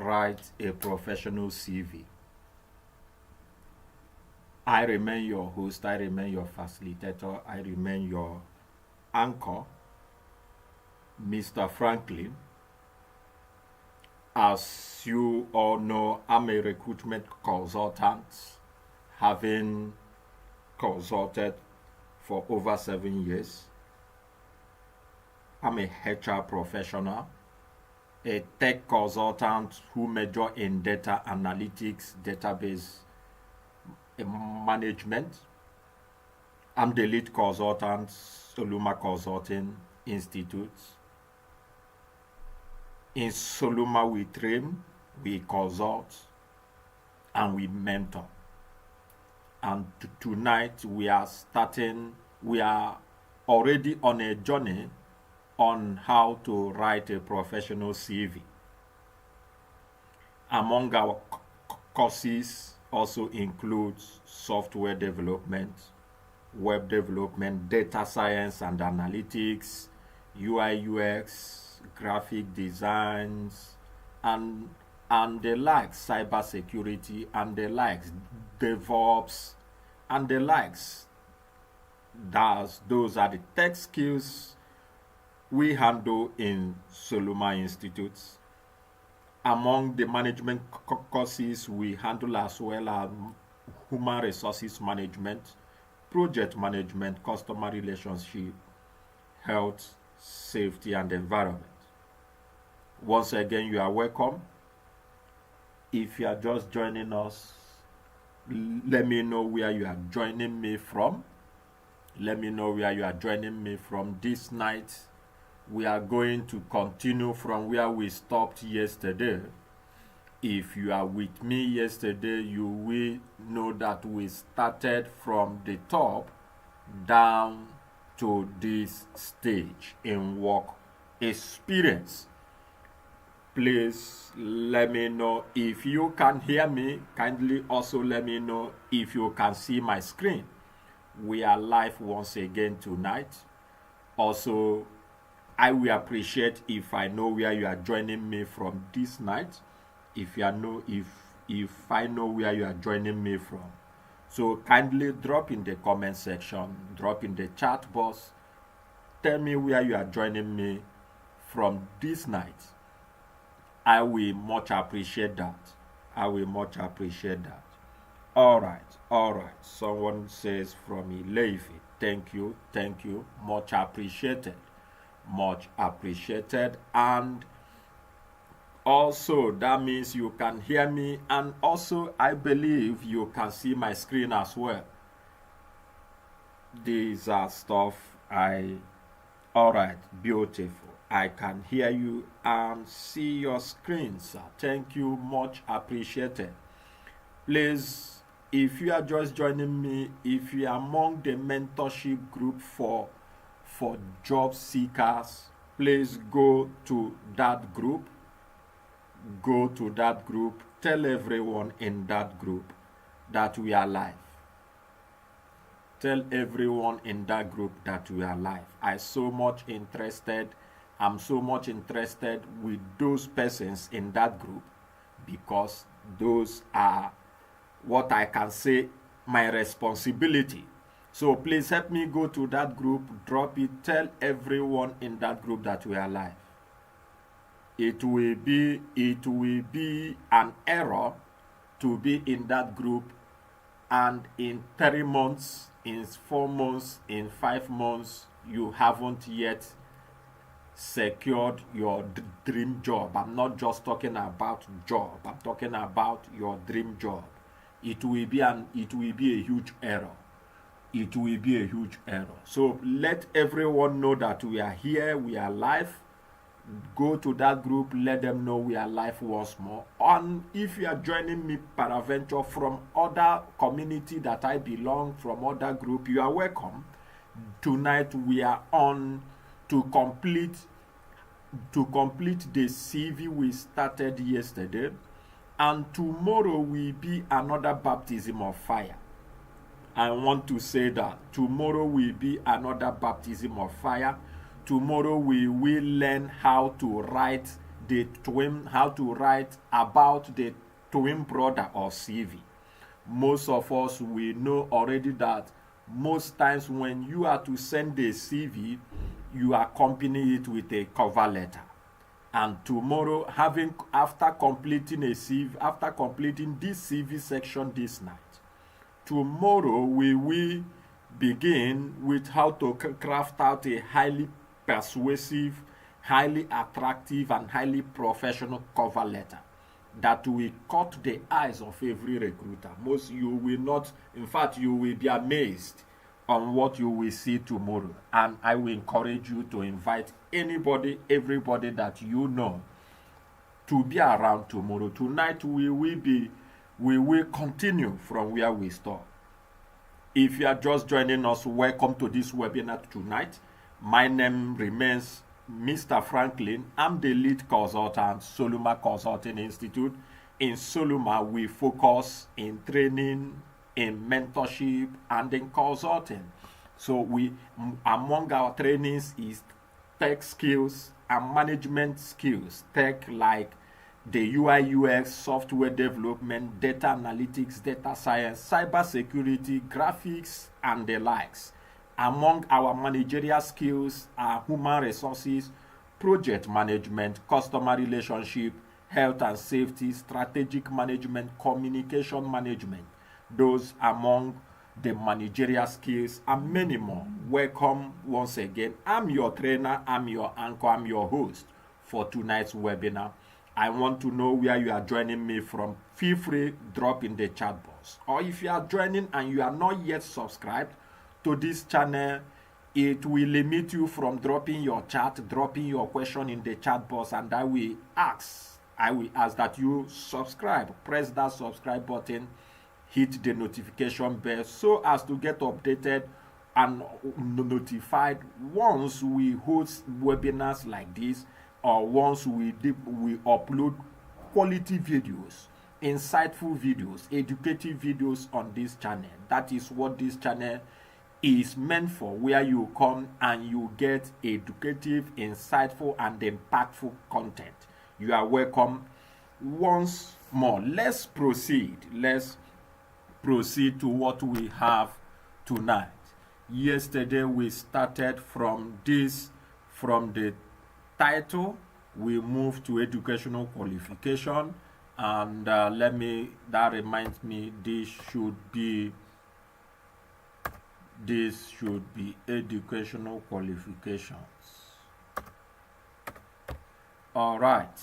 write a professional CV. I remain your host, I remain your facilitator, I remain your anchor, Mr. Franklin. As you all know, I'm a recruitment consultant, having consulted for over 7 years. I'm a HR professional, a tech consultant who major in data analytics, database management. I'm the lead consultant, Soluma Consulting Institute. In Soluma, we train, we consult, and we mentor. And tonight we are already on a journey on how to write a professional CV. Among our courses also includes software development, web development, data science and analytics, UI UX, graphic designs, and the likes, cybersecurity, and the likes, DevOps, and the likes. Those are the tech skills we handle in Soluma Institutes. Among the management courses we handle as well as human resources management, project management, customer relationship, health, safety, and environment. Once again, you are welcome. If you are just joining us, let me know where you are joining me from. Let me know where you are joining me from. This night, we are going to continue from where we stopped yesterday. If you are with me yesterday, you will know that we started from the top down to this stage in work experience. Please let me know if you can hear me. Kindly also let me know if you can see my screen. We are live once again tonight. Also, I will appreciate if I know where you are joining me from this night. If I know where you are joining me from. So kindly drop in the comment section, drop in the chat box. Tell me where you are joining me from this night. I will much appreciate that. I will much appreciate that. All right. Someone says from Ileife, thank you, much appreciated. And also that means you can hear me, and also I believe you can see my screen as well. These are stuff all right, beautiful. I can hear you and see your screen, sir. Thank you, much appreciated. Please, if you are just joining me, if you are among the mentorship group for job seekers, please go to that group. Tell everyone in that group that we are live. Tell everyone in that group that we are live. I'm so much interested with those persons in that group, because those are what I can say my responsibility. So please help me go to that group, drop it, tell everyone in that group that we are live. It will be an error to be in that group and in 3 months, in 4 months, in 5 months, you haven't yet secured your dream job. I'm not just talking about job. I'm talking about your dream job. It will be a huge error. It will be a huge error. So let everyone know that we are here, we are live. Go to that group, let them know we are live once more. And if you are joining me peradventure from other community that I belong, from other group, you are welcome. Tonight we are on to complete the CV we started yesterday, and tomorrow will be another baptism of fire. I want to say that tomorrow will be another baptism of fire. Tomorrow we will learn how to write the twin, how to write about the twin brother or CV. Most of us, we know already that most times when you are to send a CV, you accompany it with a cover letter. And tomorrow, after completing this CV section this night, tomorrow we will begin with how to craft out a highly persuasive, highly attractive, and highly professional cover letter that will cut the eyes of every recruiter. You will not, in fact, you will be amazed on what you will see tomorrow. And I will encourage you to invite anybody, everybody that you know to be around tomorrow. Tonight we will continue from where we stop. If you are just joining us, welcome to this webinar tonight. My name remains Mr. Franklin. I'm the lead consultant, Soluma Consulting Institute. In Soluma, we focus in training, in mentorship, and in consulting. So among our trainings is tech skills and management skills. Tech like the UI UX, software development, data analytics, data science, cyber security, graphics, and the likes. Among our managerial skills are human resources, project management, customer relationship, health and safety, strategic management, communication management. Those among the managerial skills and many more. Welcome once again. I'm your trainer, I'm your anchor, I'm your host for tonight's webinar. I want to know where you are joining me from. Feel free, drop in the chat box. Or if you are joining and you are not yet subscribed to this channel, it will limit you from dropping your chat, dropping your question in the chat box, and I will ask that you subscribe. Press that subscribe button, hit the notification bell so as to get updated and notified once we host webinars like this, or once we upload quality videos, insightful videos, educative videos on this channel. That is what this channel is meant for, where you come and you get educative, insightful, and impactful content. You are welcome once more. Let's proceed to what we have tonight. Yesterday we started from the title, we moved to educational qualification, and that reminds me, this should be educational qualifications. All right.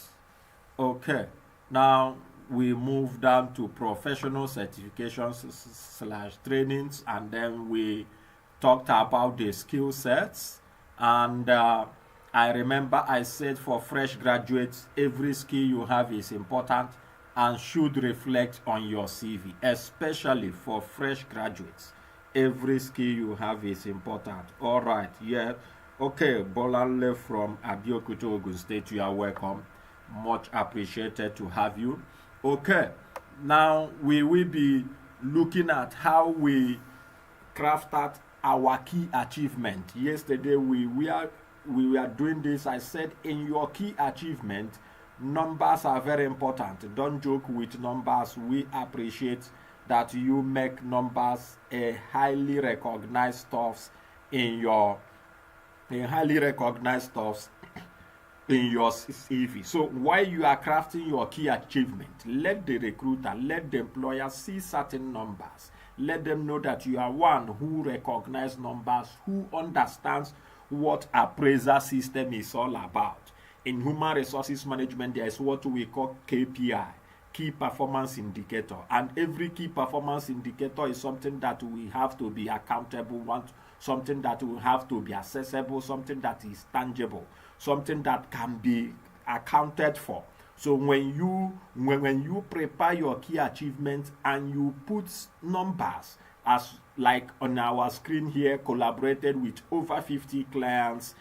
Okay. Now we move down to professional certifications / trainings, and then we talked about the skill sets. And I remember I said for fresh graduates, every skill you have is important and should reflect on your CV, especially for fresh graduates. Every skill you have is important. All right, yeah. Okay, Bolanle from Abeokuta, Ogun State, you are welcome. Much appreciated to have you. Okay, now we will be looking at how we crafted our key achievement. Yesterday we were doing this. I said in your key achievement, numbers are very important. Don't joke with numbers. We appreciate that you make numbers a highly recognized stuff in your CV. So while you are crafting your key achievement, let the recruiter, let the employer see certain numbers. Let them know that you are one who recognizes numbers, who understands what appraisal system is all about. In human resources management, there is what we call KPI, key performance indicator, and every key performance indicator is something that we have to be accountable, something that will have to be accessible, something that is tangible, something that can be accounted for. So when you prepare your key achievements and you put numbers, as like on our screen here, collaborated with over 50 clients,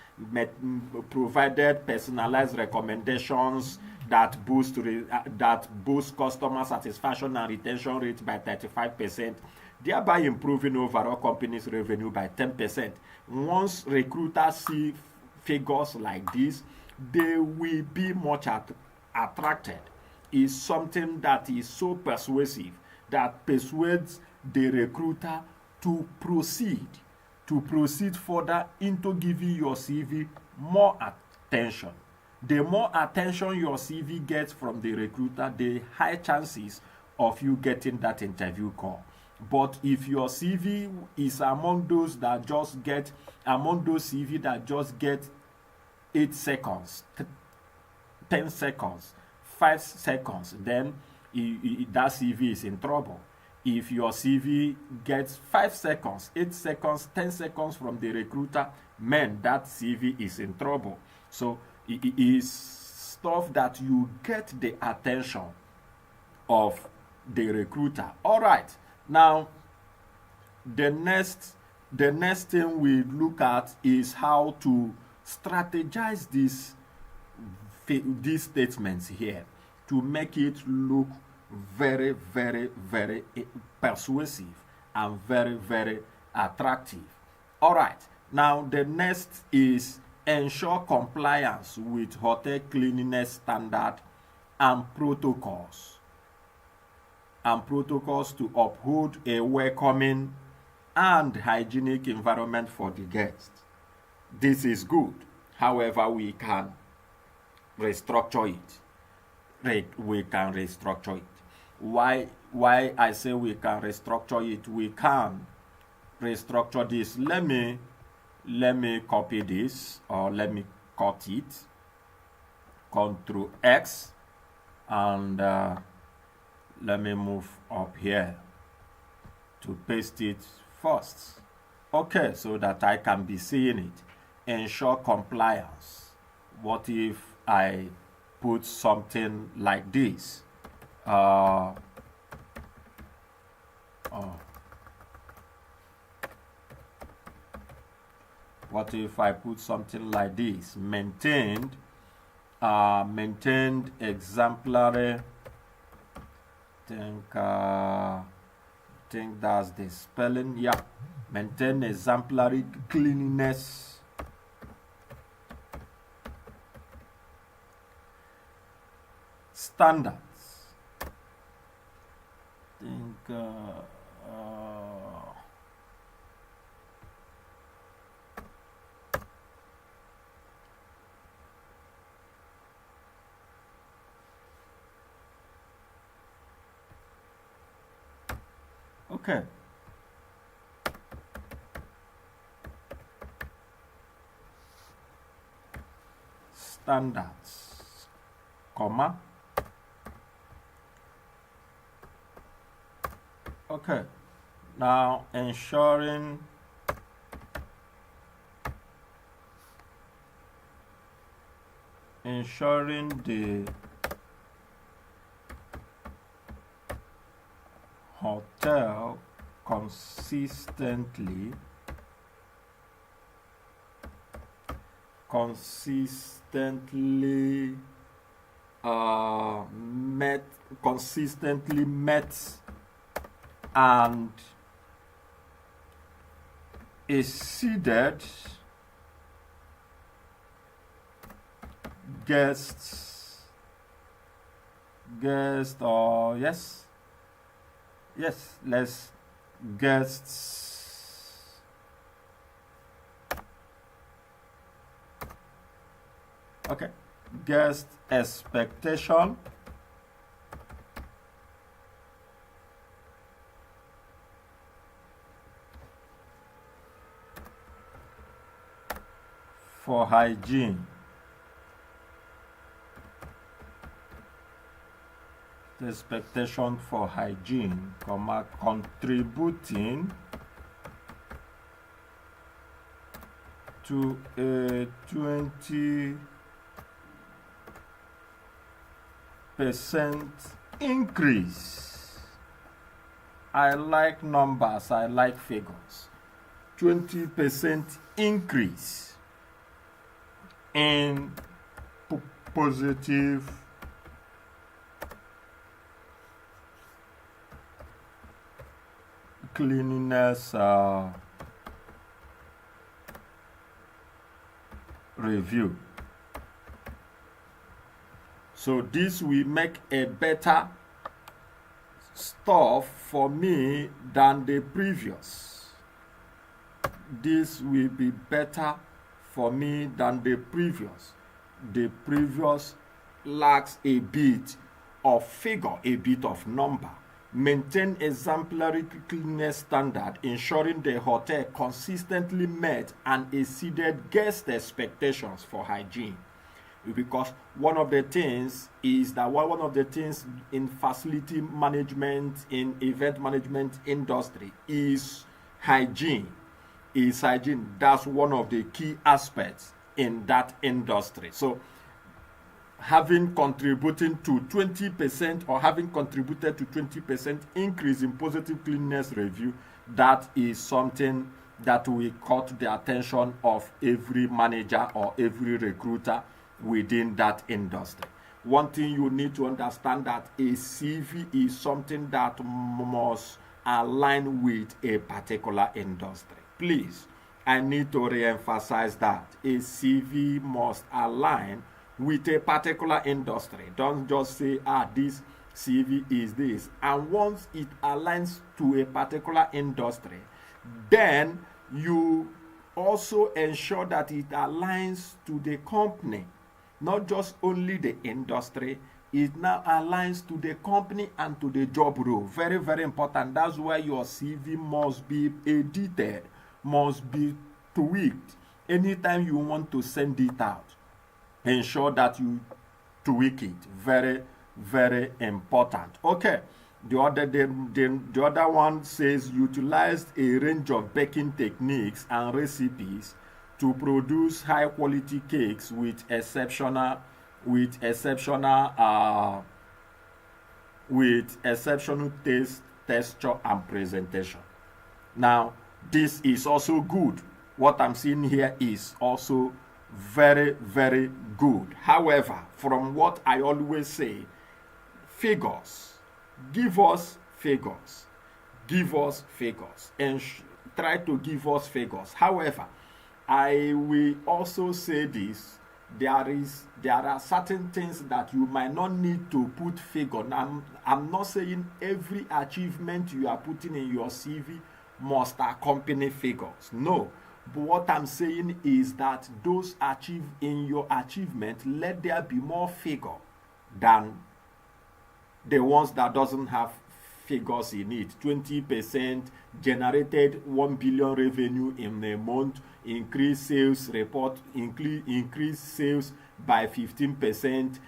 provided personalized recommendations that boost customer satisfaction and retention rate by 35%, thereby improving overall company's revenue by 10%. Once recruiters see figures like this, they will be much attracted. Is something that is so persuasive that persuades the recruiter to proceed further into giving your CV more attention. The more attention your CV gets from the recruiter, the high chances of you getting that interview call. But if your CV is among those CV that just get 8 seconds, 10 seconds, 5 seconds, then that CV is in trouble. If your CV gets 5 seconds, 8 seconds, 10 seconds from the recruiter, man, that CV is in trouble. So it is stuff that you get the attention of the recruiter. All right. Now, the next thing we look at is how to strategize these statements here to make it look very, very, very persuasive and very, very attractive. All right. Now, the next is ensure compliance with hotel cleanliness standard and protocols. To uphold a welcoming and hygienic environment for the guest. This is good. However, we can restructure it. Why I say we can restructure it? We can restructure this. Let me copy this, or let me cut it. Ctrl X, and let me move up here to paste it first. Okay, so that I can be seeing it. Ensure compliance. What if I put something like this? What if I put something like this? Maintained exemplary. Think that's the spelling. Yeah, maintain exemplary cleanliness standards. Okay. Standards, comma. Okay. Now ensuring the hotel consistently met and exceeded guests or yes, let's guests okay, guest expectation for hygiene. The expectation for hygiene, comma, contributing to a 20% increase. I like numbers, I like figures. 20% increase in positive cleanliness review. So this will make a better stuff for me than the previous. This will be better for me than the previous. The previous lacks a bit of figure, a bit of number. Maintain exemplary cleanliness standard, ensuring the hotel consistently met and exceeded guest expectations for hygiene. Because one of the things in facility management, in event management industry is hygiene. That's one of the key aspects in that industry. So having contributed to 20% increase in positive cleanliness review, that is something that will caught the attention of every manager or every recruiter within that industry. One thing you need to understand, that a CV is something that must align with a particular industry. Please, I need to re-emphasize that a CV must align with a particular industry. Don't just say, this CV is this. And once it aligns to a particular industry, then you also ensure that it aligns to the company, not just only the industry. It now aligns to the company and to the job role. Very, very important. That's why your CV must be edited, must be tweaked anytime you want to send it out. Ensure that you tweak it. Very, very important. Okay. The other one says utilize a range of baking techniques and recipes to produce high quality cakes with exceptional taste, texture, and presentation. Now, this is also good. What I'm seeing here is also very, very good. However, from what I always say, figures. Give us figures. Give us figures. And try to give us figures. However, I will also say this. There are certain things that you might not need to put figure. I'm not saying every achievement you are putting in your CV must accompany figures. No. But what I'm saying is that those in your achievement, let there be more figure than the ones that doesn't have figures in it. 20% generated 1 billion revenue in a month, increase sales by 15%,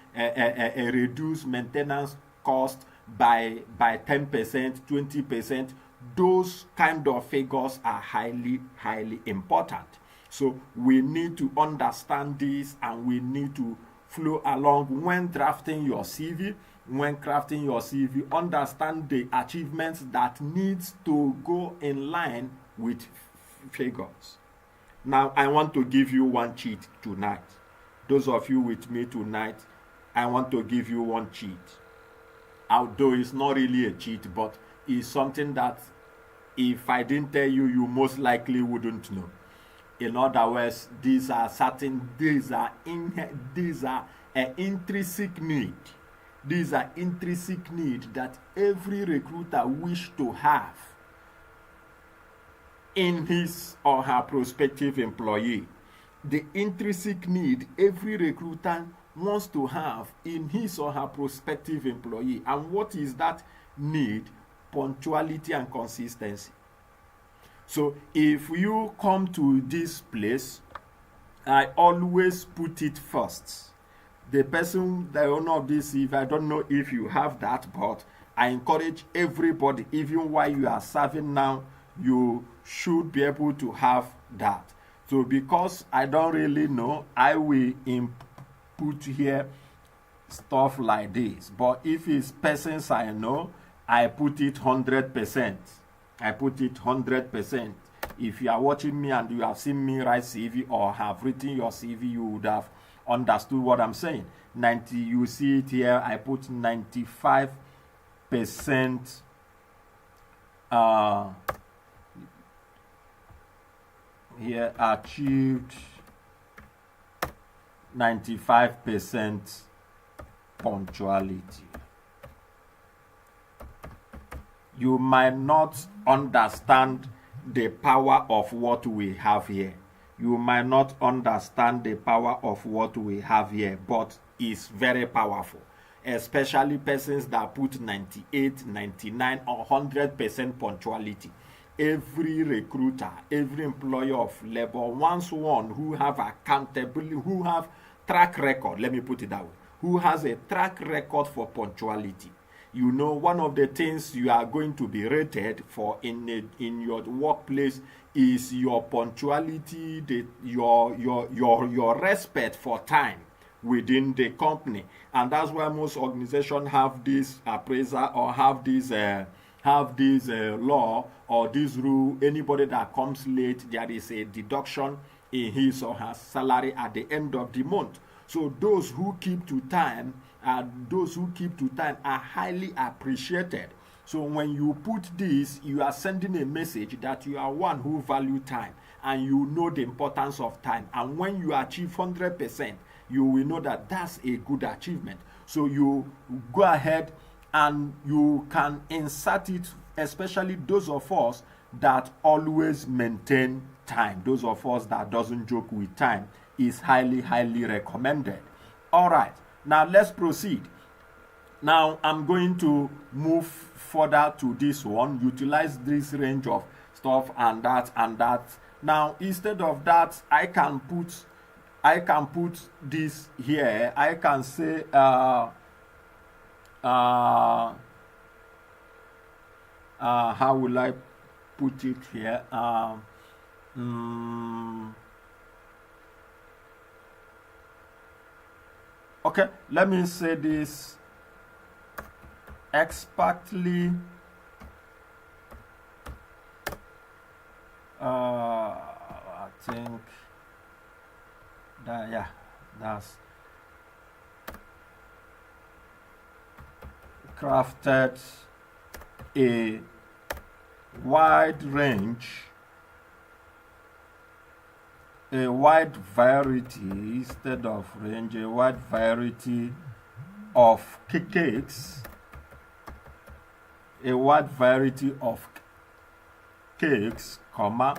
reduce maintenance cost by 10%, 20%. Those kind of figures are highly, highly important. So we need to understand this, and we need to flow along when drafting your CV. When crafting your CV, understand the achievements that needs to go in line with figures. Now, I want to give you one cheat tonight. Those of you with me tonight, I want to give you one cheat. Although it's not really a cheat, but it's something that if I didn't tell you, you most likely wouldn't know. In other words, these are an intrinsic need. These are intrinsic needs that every recruiter wish to have in his or her prospective employee. The intrinsic need every recruiter wants to have in his or her prospective employee. And what is that need? Punctuality and consistency. So if you come to this place, I always put it first. The person, the owner of this, if I don't know if you have that, but I encourage everybody, even while you are serving now, you should be able to have that. So because I don't really know, I will input here stuff like this. But if it's persons I know, I put it 100%. I put it 100%. If you are watching me and you have seen me write CV or have written your CV, you would have understood what I'm saying. 90, you see it here, I put 95% here achieved 95% punctuality. You might not understand the power of what we have here. You might not understand the power of what we have here, but it's very powerful. Especially persons that put 98, 99, or 100% punctuality. Every recruiter, every employer of labor wants one who have accountability, who have track record, let me put it that way, who has a track record for punctuality. You know, one of the things you are going to be rated for in your workplace is your punctuality, your respect for time within the company. And that's why most organizations have this appraiser or have this law or this rule. Anybody that comes late, there is a deduction in his or her salary at the end of the month. So those who keep to time are highly appreciated. So when you put this, you are sending a message that you are one who value time and you know the importance of time. And when you achieve 100%, you will know that that's a good achievement. So you go ahead and you can insert it, especially those of us that always maintain time. Those of us that doesn't joke with time is highly, highly recommended. All right, now let's proceed. Now I'm going to move further to this one, utilize this range of stuff and that and that. Now instead of that, I can put this here. I can say how will I put it here? Okay, let me say this expertly. I think that, yeah, that's crafted a wide range, a wide variety instead of range, a wide variety of cakes, a wide variety of cakes, comma,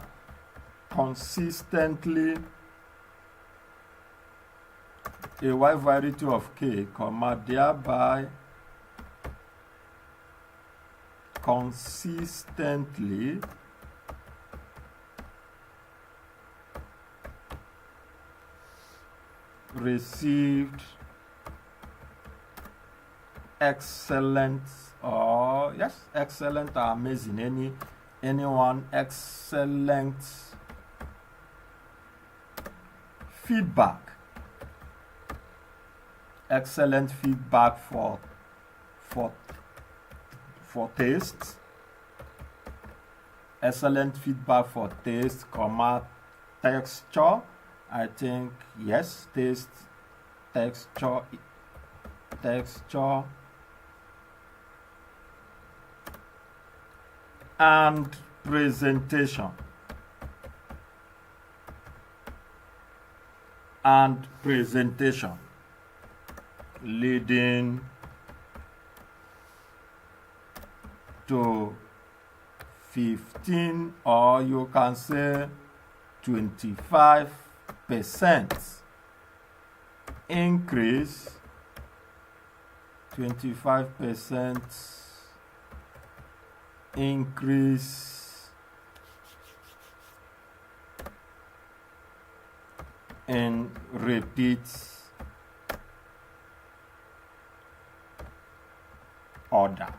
consistently, a wide variety of cake, comma, thereby consistently received excellent or excellent or amazing, anyone excellent feedback, excellent feedback for taste, excellent feedback for taste, comma, texture. I think yes, taste, texture, and presentation. Leading to 15, or you can say 25% increase, 25% increase in repeat order.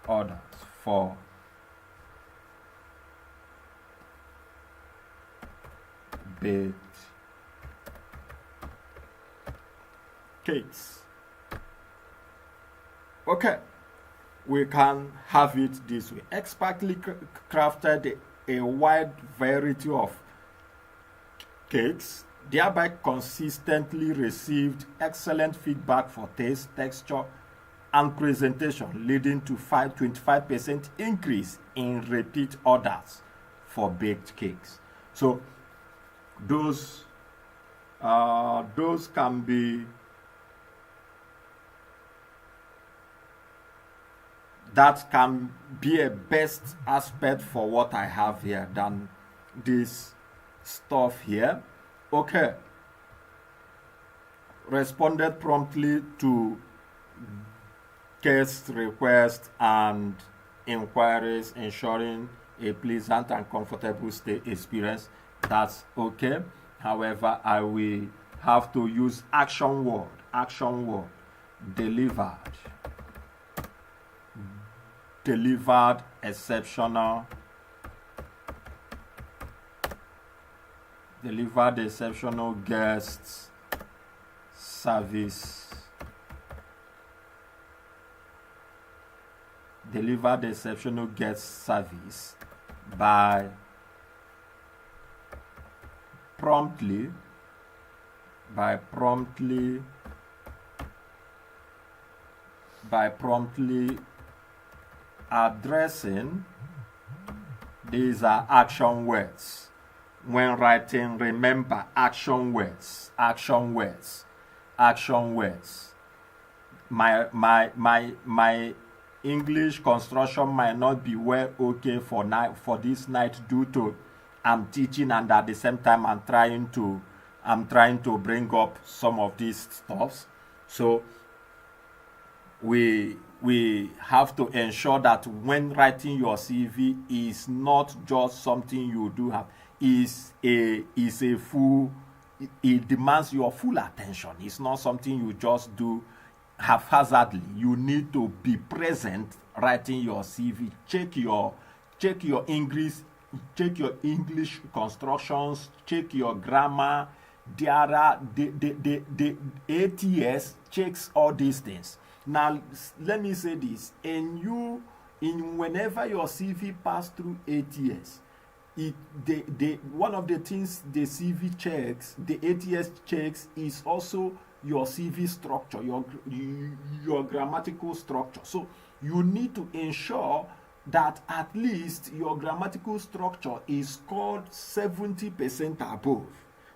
Orders for baked cakes. Okay, we can have it this way. Expertly crafted a wide variety of cakes, thereby consistently received excellent feedback for taste, texture, and presentation, leading to 25% increase in repeat orders for baked cakes. So those can be, that can be a best aspect for what I have here than this stuff here. Okay. Responded promptly to guest requests and inquiries, ensuring a pleasant and comfortable stay experience. That's okay. However, I will have to use action word. Action word. Delivered. Delivered exceptional. Delivered exceptional guest service. Delivered exceptional guest service by promptly addressing. These are action words. When writing, remember action words. Action words. Action words. My English construction might not be well okay for this night due to I'm teaching, and at the same time I'm trying to bring up some of these stuffs. So we have to ensure that when writing your CV is not just something you do have, it demands your full attention. It's not something you just do haphazardly. You need to be present writing your CV. Check your English constructions, check your grammar. The ATS checks all these things. Now let me say this, whenever your CV pass through ATS, one of the things the CV checks, the ATS checks, is also your CV structure, your grammatical structure. So you need to ensure that at least your grammatical structure is scored 70% above.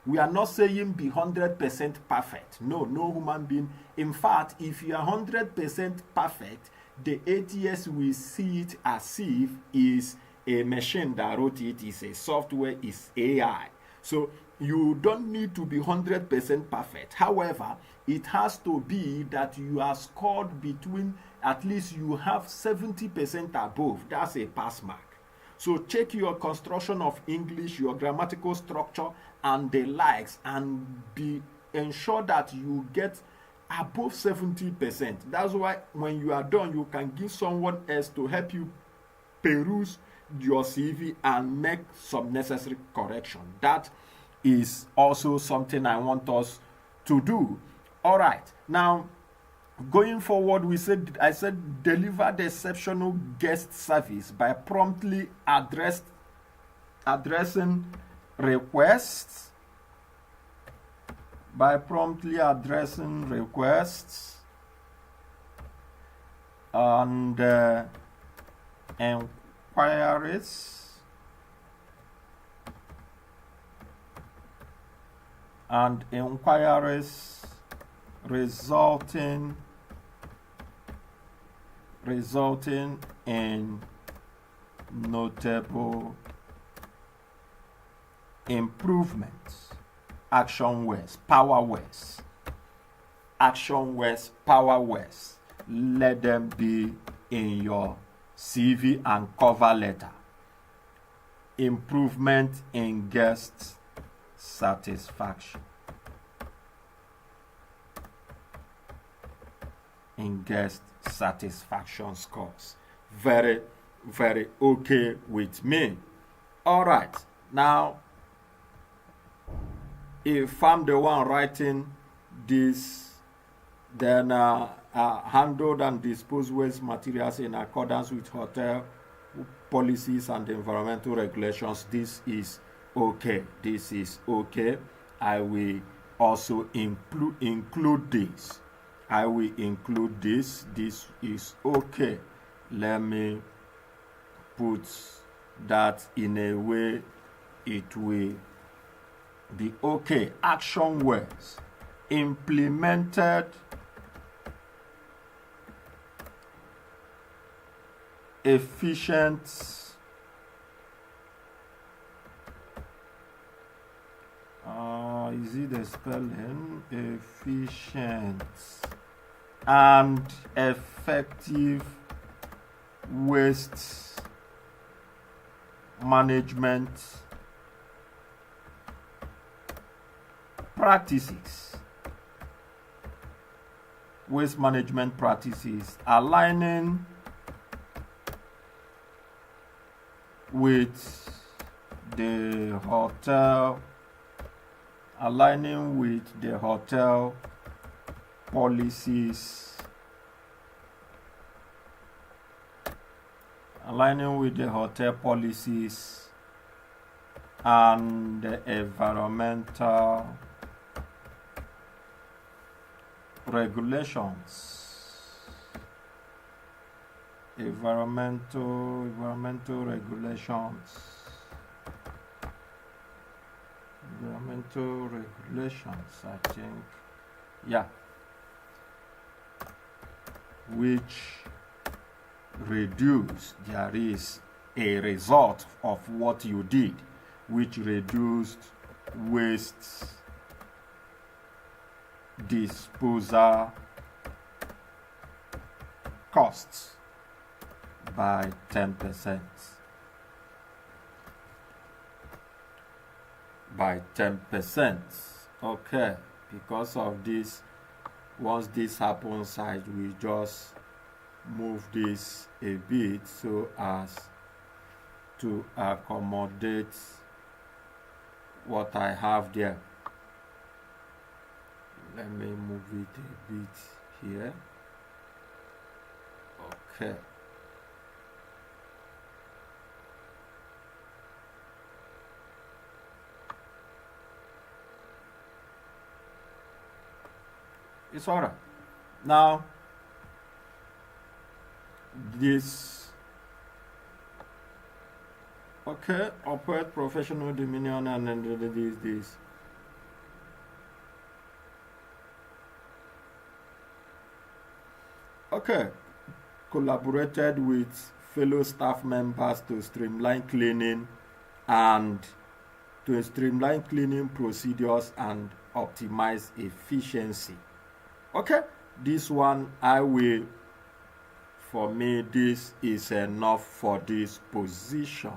We are not saying be 100% perfect. No human being. In fact, if you are 100% perfect, the ATS will see it as if is a machine that wrote it, is a software, is AI. So you don't need to be 100% perfect. However, it has to be that you are scored between, at least you have 70% above. That's a pass mark. So check your construction of English, your grammatical structure, and the likes, and ensure that you get above 70%. That's why when you are done, you can give someone else to help you peruse your CV and make some necessary correction. That is also something I want us to do. All right. Now, going forward, I said deliver the exceptional guest service by promptly addressing requests. And inquiries resulting in notable improvements. Action words, power words. Action words, power words. Let them be in your CV and cover letter. Improvement in guest satisfaction. In guest satisfaction scores. Very, very okay with me. All right. Now, if I'm the one writing this, then handled and disposed waste materials in accordance with hotel policies and environmental regulations. This is okay. This is okay. I will also include this. I will include this. This is okay. Let me put that in a way it will be okay. Action words. Implemented efficient is it the spelling? Efficient and effective waste management practices. Waste management practices aligning with the hotel policies, and the environmental regulations. Environmental regulations. I think. Yeah. Which reduce, there is a result of what you did, which reduced waste disposal costs by 10%. By 10%. Okay, because of this, once this happens, I will just move this a bit so as to accommodate what I have there. Let me move it a bit here. Okay. It's all right. Now, this, okay, operate professional dominion and then this. Okay, collaborated with fellow staff members to streamline cleaning procedures and optimize efficiency. Okay, this one for me, this is enough for this position.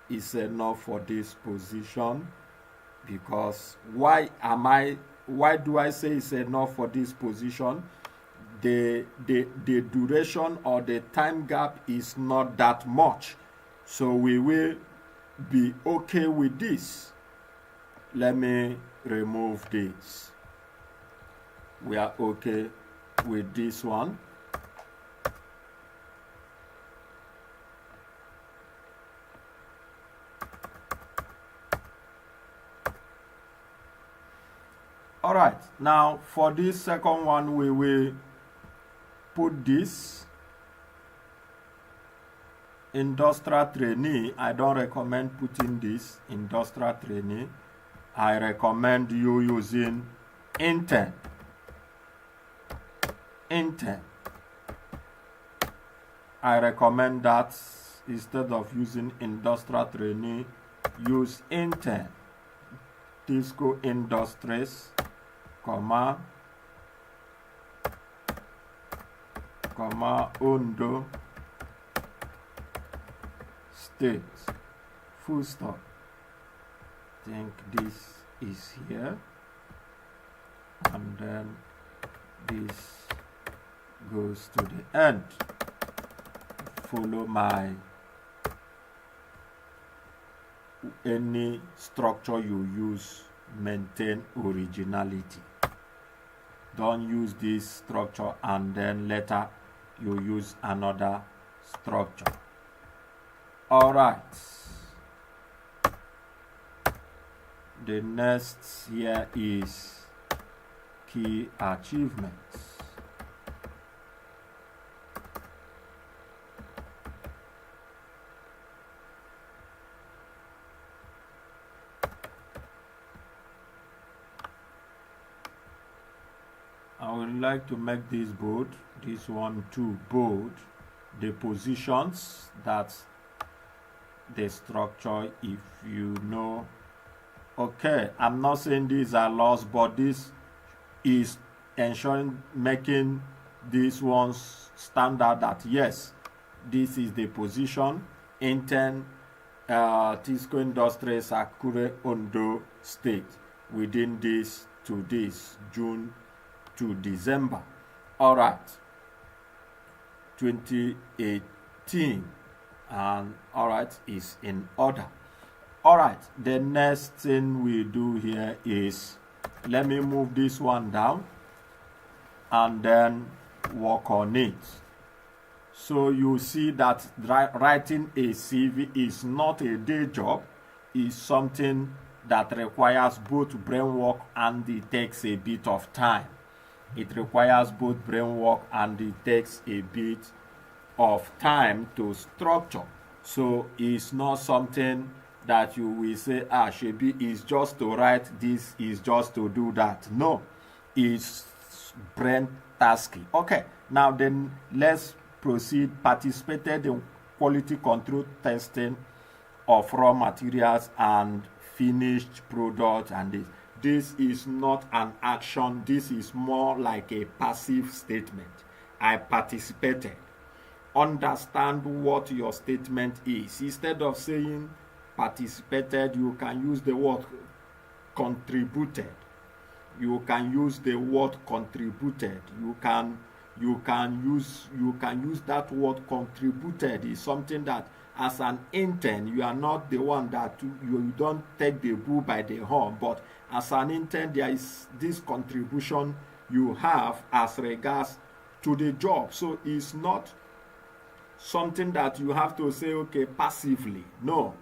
It's enough for this position, because why do I say it's enough for this position? The duration or the time gap is not that much, so we will be okay with this. Let me remove this. We are okay with this one. All right, now for this second one, we will put this industrial trainee. I don't recommend putting this industrial trainee. I recommend you using intern. I recommend that instead of using industrial trainee, use intern. Tisco Industries, Ondo State, full stop. I think this is here, and then this goes to the end. Follow any structure you use, maintain originality. Don't use this structure and then later you use another structure. All right. The next here is key achievements. I would like to make this bold, this one too bold. The positions, that's the structure, if you know. Okay, I'm not saying these are laws, but this is ensuring, making these ones standard that yes, this is the position. Intern Tisco Industries Akure Ondo State within this to this June to December. All right, 2018, and all right, is in order. All right, the next thing we do here is, let me move this one down and then work on it. So you see that writing a CV is not a day job, it's something that requires both brain work and it takes a bit of time. It requires both brain work and it takes a bit of time to structure. So it's not something that you will say, Shebi is just to write this, is just to do that. No, it's brain tasky. Okay, now then let's proceed. Participated in quality control testing of raw materials and finished products, and this is not an action, this is more like a passive statement. I participated. Understand what your statement is. Instead of saying participated, you can use the word contributed. You can use the word contributed. You can use that word contributed. Is something that as an intern you are not the one that you don't take the bull by the horn, but as an intern there is this contribution you have as regards to the job. So it's not something that you have to say okay passively. No,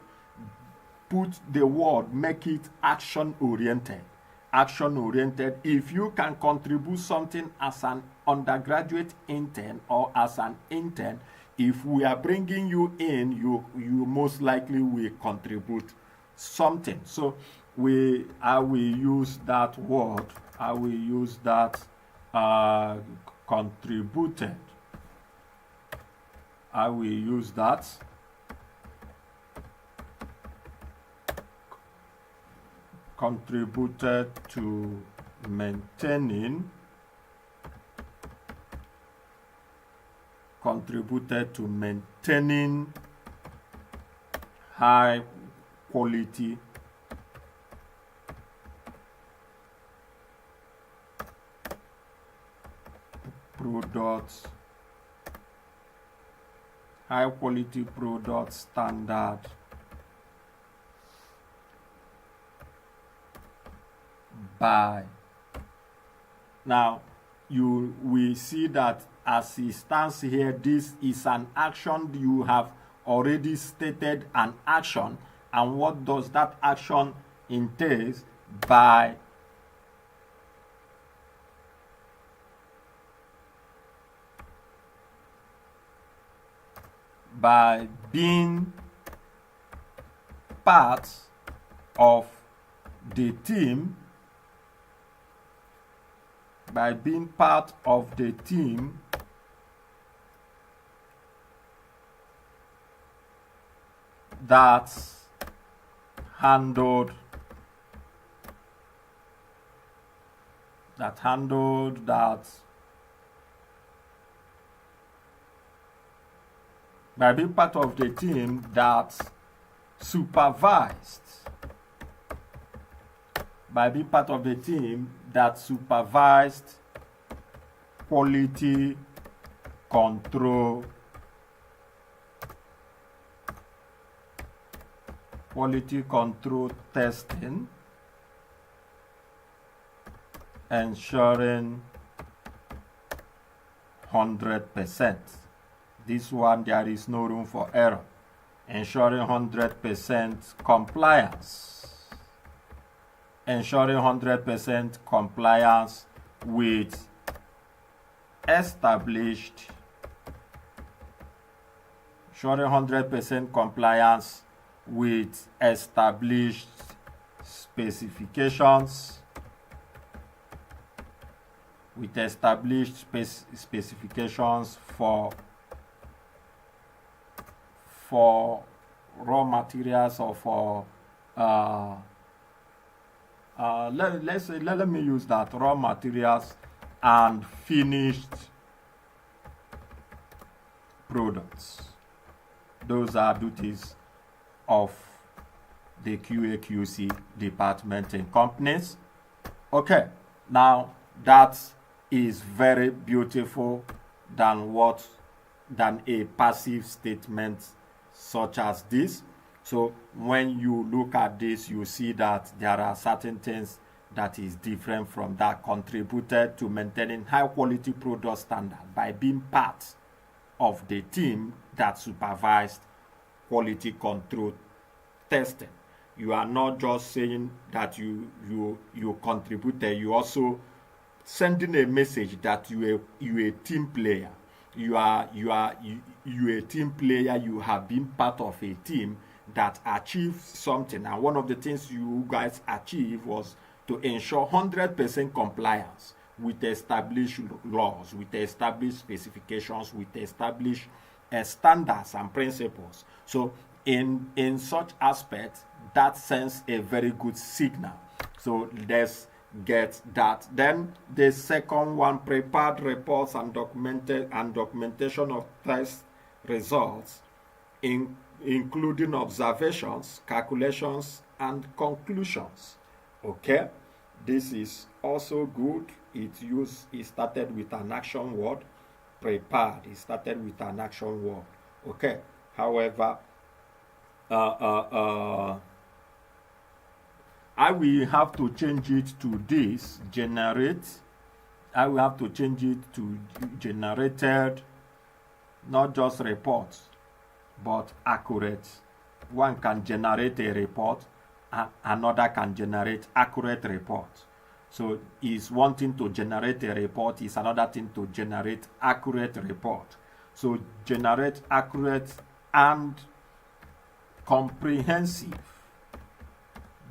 put the word, make it action oriented. Action oriented. If you can contribute something as an undergraduate intern or as an intern, if we are bringing you in, you most likely will contribute something. So I will use that word. I will use that contributed. I will use that. Contributed to maintaining high quality products, high quality product standard by. Now you will see that as it stands here, this is an action. You have already stated an action, and what does that action entail? By being part of the team, that handled that, by being part of the team that supervised, quality control testing, ensuring 100%. This one, there is no room for error. Ensuring 100% compliance. Ensuring 100% compliance with established. Ensuring 100% compliance with established specifications. with established specifications for raw materials or for let me use that, raw materials and finished products. Those are duties of the QA/QC department in companies. Okay, now that is very beautiful than a passive statement such as this. So when you look at this, you see that there are certain things that is different from that, contributed to maintaining high quality product standard by being part of the team that supervised quality control testing. You are not just saying that you contributed, you also sending a message that you a team player. You are a team player. You have been part of a team that achieved something, and one of the things you guys achieved was to ensure 100% compliance with established laws, with established specifications, with established standards and principles. So in such aspects, that sends a very good signal. So let's get that. Then the second one, prepared reports and documentation of test results, including observations, calculations, and conclusions. Okay, this is also good. It started with an action word. Prepared, it started with an action word. Okay, however, I will have to change it to this, generate. I will have to change it to generated, not just reports, but accurate. One can generate a report, another can generate accurate report. So is one thing to generate a report, is another thing to generate accurate report. So generate accurate and comprehensive.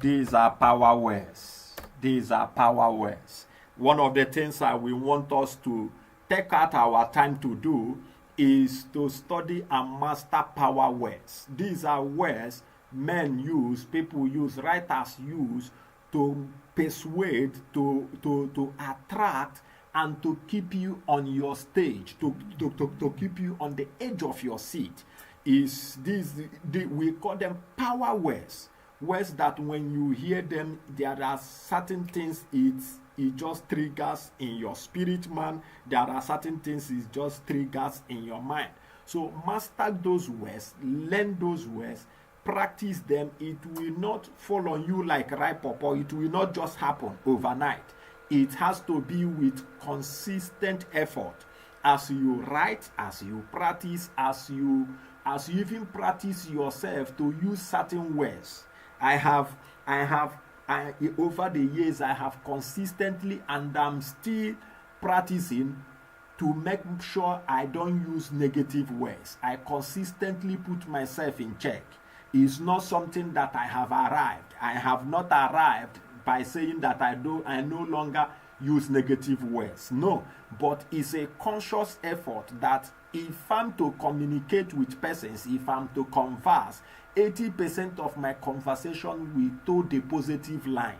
These are power words. These are power words. One of the things that we want us to take out our time to do is to study and master power words. These are words men use, people use, writers use to persuade, to attract, and to keep you on your stage, to keep you on the edge of your seat. We call them power words. Words that when you hear them, there are certain things it just triggers in your spirit, man. There are certain things it just triggers in your mind. So master those words, learn those words, practice them. It will not fall on you like ripe pawpaw. It will not just happen overnight. It has to be with consistent effort. As you write, as you practice, as you even practice yourself to use certain words. Over the years, I have consistently, and I'm still practicing to make sure I don't use negative words. I consistently put myself in check. It's not something that I have arrived. I have not arrived by saying that I no longer use negative words. No, but it's a conscious effort that if I'm to communicate with persons, if I'm to converse, 80% of my conversation will toe the positive line.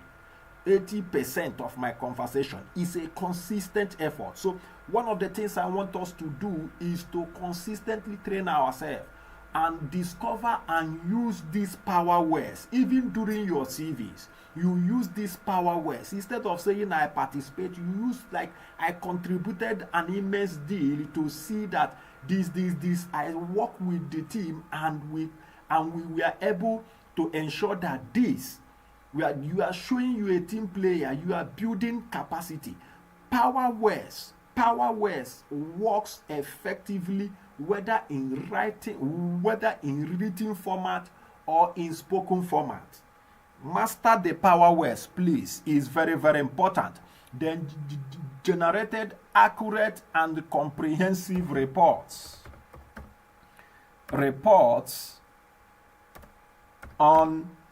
80% of my conversation is a consistent effort. So one of the things I want us to do is to consistently train ourselves and discover and use these power words. Even during your CVs, you use these power words. Instead of saying I participate, you use like I contributed an immense deal to see that this I work with the team and we were able to ensure that you are showing you a team player, you are building capacity. Power words works effectively whether in written format or in spoken format. Master the power words, please, is very, very important. Then generated accurate and comprehensive reports.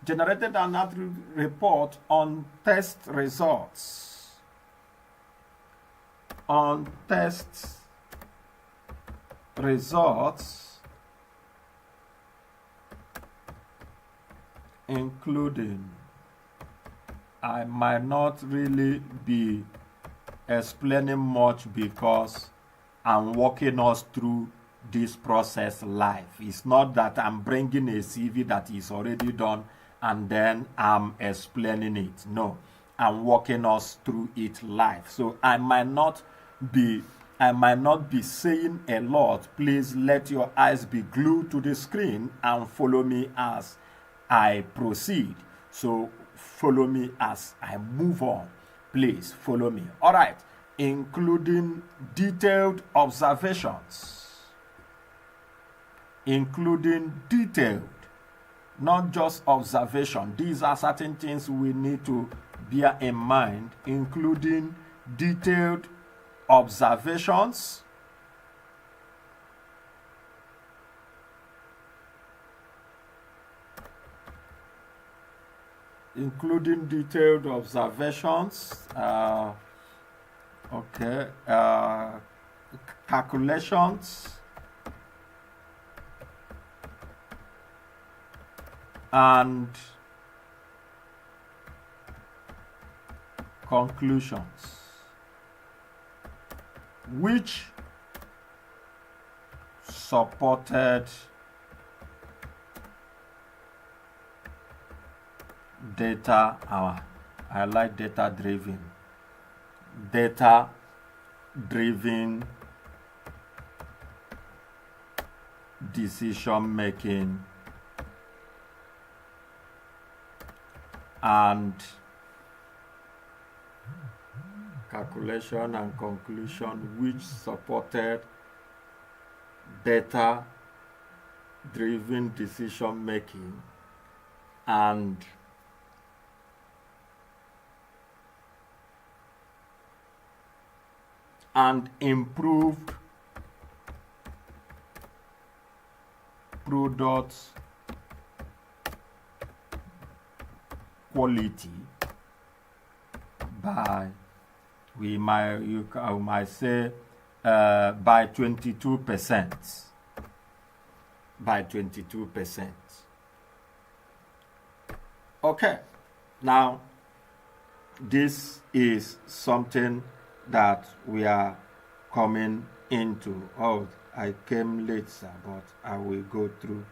Generated an accurate report on test results. on test results, including, I might not really be explaining much because I'm walking us through this process live. It's not that I'm bringing a CV that is already done and then I'm explaining it. No, I'm walking us through it live. So I might not be saying a lot. Please let your eyes be glued to the screen and follow me as I proceed. So follow me as I move on. Please follow me. All right. Including detailed observations. Including detailed, not just observation. These are certain things we need to bear in mind, including detailed observations, calculations, and conclusions, which supported data. I like data driven decision making and calculation and conclusion, which supported data driven decision making and improved product quality by, I might say, by 22%. By 22%. Okay, now this is something that we are coming into. Oh, I came late, sir, but I will go through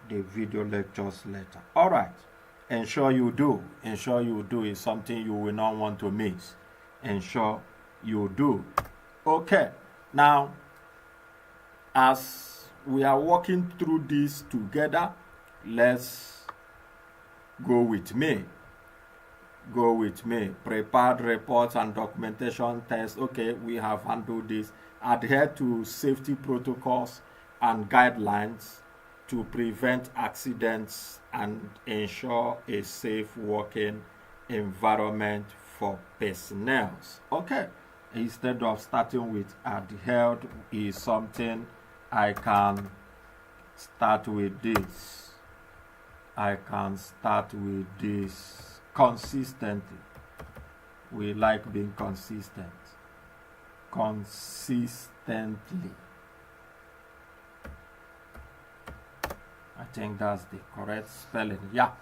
the video lectures later. All right. Ensure you do. Ensure you do is something you will not want to miss. Ensure you do. Okay. Now, as we are walking through this together, let's go with me. Go with me. Prepared reports and documentation tests. Okay, we have handled this. Adhere to safety protocols and guidelines to prevent accidents and ensure a safe working environment for personnel. Okay, instead of starting with adhered is something I can start with this. I can start with this consistently. We like being consistent. Consistently. I think that's the correct spelling. Yeah.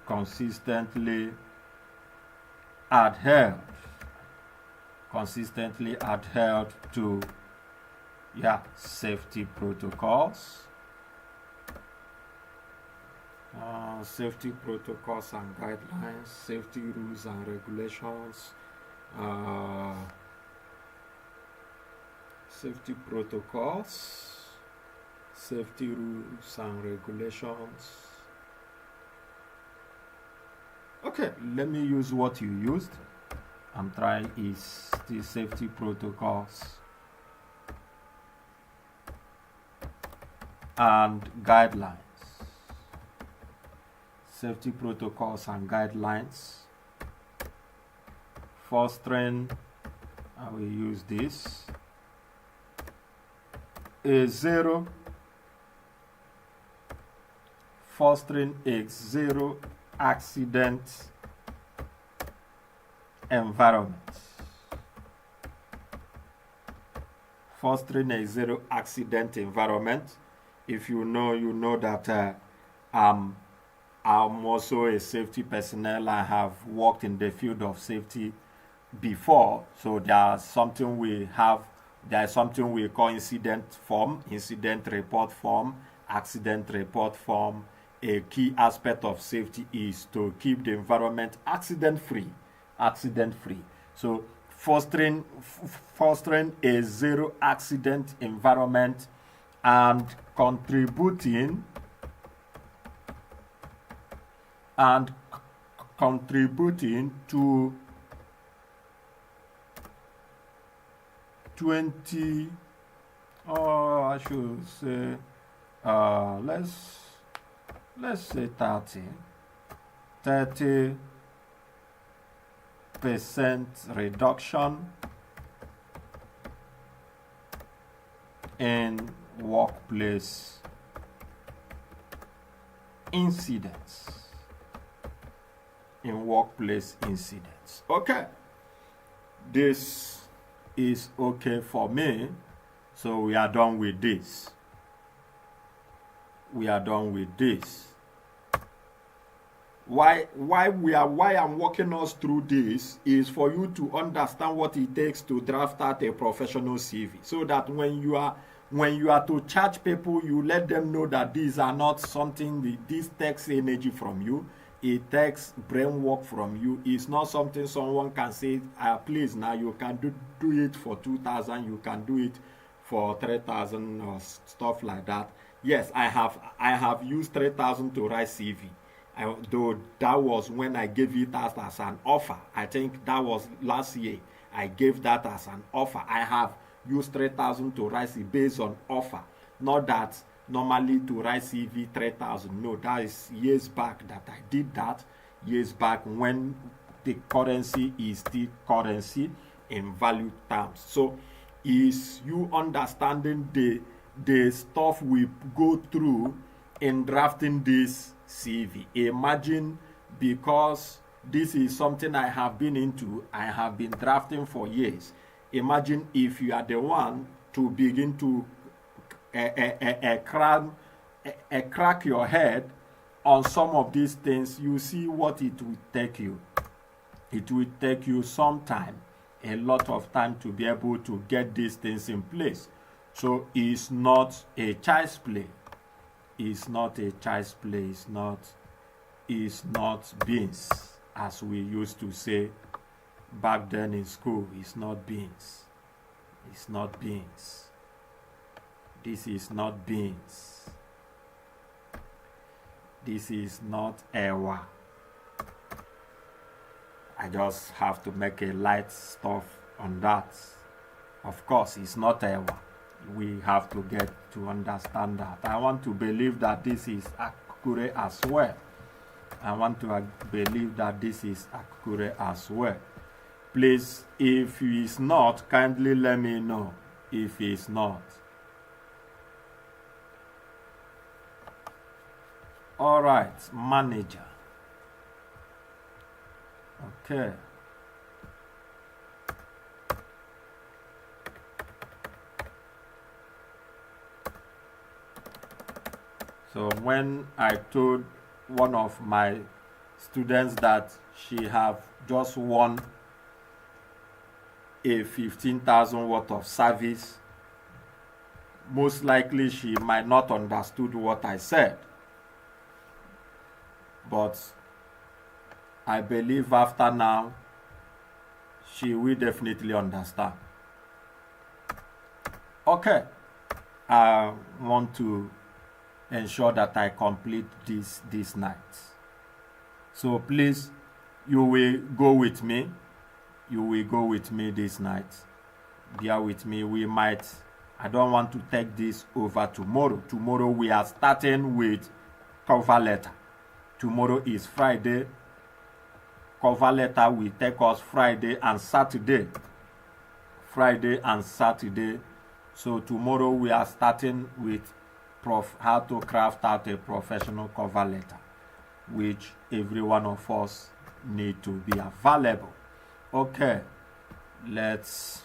Consistently adhered. Consistently adhered to, safety protocols. Safety protocols and guidelines, safety rules and regulations, safety protocols, safety rules and regulations. Okay, let me use what you used. I'm trying is the safety protocols and guidelines. Safety protocols and guidelines. Fostering, I will use this. A0, fostering a zero accident environment. fostering a zero accident environment. If you know, you know that I'm also a safety personnel. I have worked in the field of safety before, so there's something we call incident form, incident report form, accident report form. A key aspect of safety is to keep the environment accident free. So fostering a zero accident environment and contributing to 20, I should say, let's say 30% reduction in workplace incidents. Okay, this is okay for me. So we are done with this. Why I'm walking us through this is for you to understand what it takes to draft out a professional CV, so that when you are to charge people, you let them know that these are not something, this takes energy from you, it takes brain work from you. It's not something someone can say, please, now you can do it for 2,000, you can do it for 3,000 or stuff like that. Yes, I have used 3,000 to write CV. Though that was when I gave it as an offer. I think that was last year. I gave that as an offer. I have used 3,000 to write CV based on offer. Not that normally to write CV 3,000. No, that is years back that I did that. Years back when the currency is still currency in value terms. So is you understanding the stuff we go through in drafting this CV. Imagine, because this is something I have been into, I have been drafting for years. Imagine if you are the one to begin to crack your head on some of these things. You see what it will take you. It will take you some time, a lot of time, to be able to get these things in place. So it's not a child's play. It's not beans, as we used to say back then in school. It's not beans. This is not beans. This is not ewa. I just have to make a light stuff on that. Of course, it's not ewa. We have to get to understand that. I want to believe that this is accurate as well. Please, if it's not, kindly let me know if it's not. All right, manager. Okay. So when I told one of my students that she have just won a 15,000 worth of service, most likely she might not understood what I said. But I believe after now, she will definitely understand. Okay. I want to ensure that I complete this night. So please, you will go with me. This night. Bear with me. I don't want to take this over tomorrow. Tomorrow we are starting with cover letter. Tomorrow is Friday. Cover letter will take us Friday and Saturday. So tomorrow we are starting with how to craft out a professional cover letter, which every one of us need to be available. Okay, let's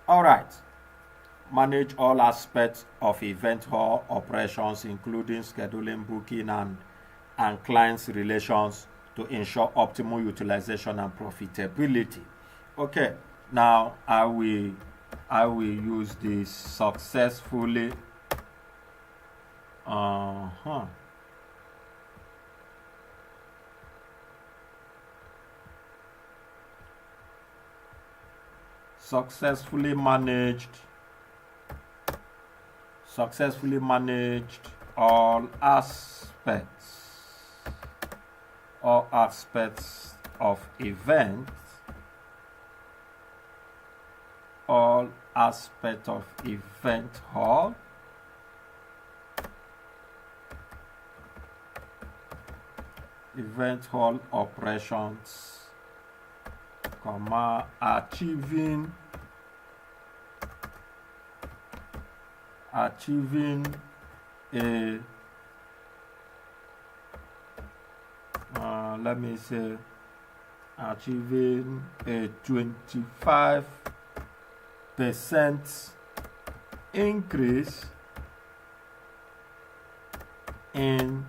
All right. Manage all aspects of event hall operations, including scheduling, booking, and clients' relations to ensure optimal utilization and profitability. Okay, now I will use this successfully. Uh-huh. Successfully managed all aspects of events, all aspects of event hall, operations, achieving a let me say achieving a 25% increase in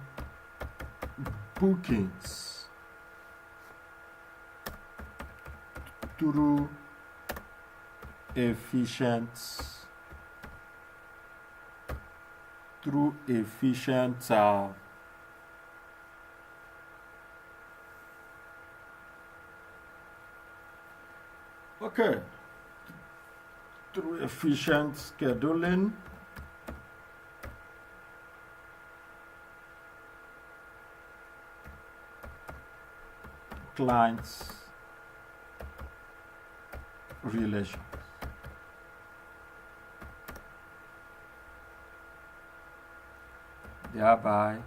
bookings through efficient okay, through efficient scheduling, clients relations. Thereby,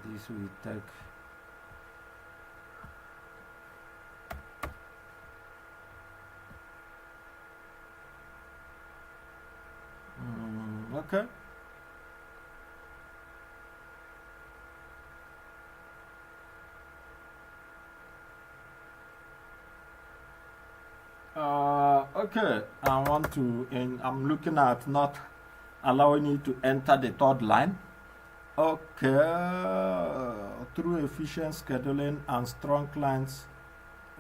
this will take okay. Okay, I'm looking at not allowing you to enter the third line. Okay, through efficient scheduling and strong clients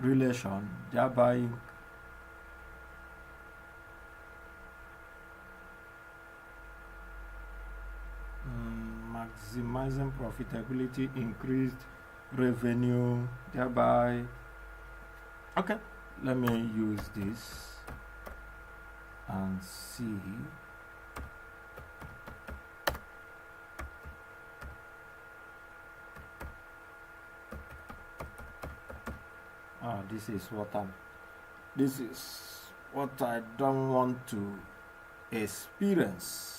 relation, thereby maximizing profitability, increased revenue, thereby. Okay, let me use this and see. This is what I don't want to experience.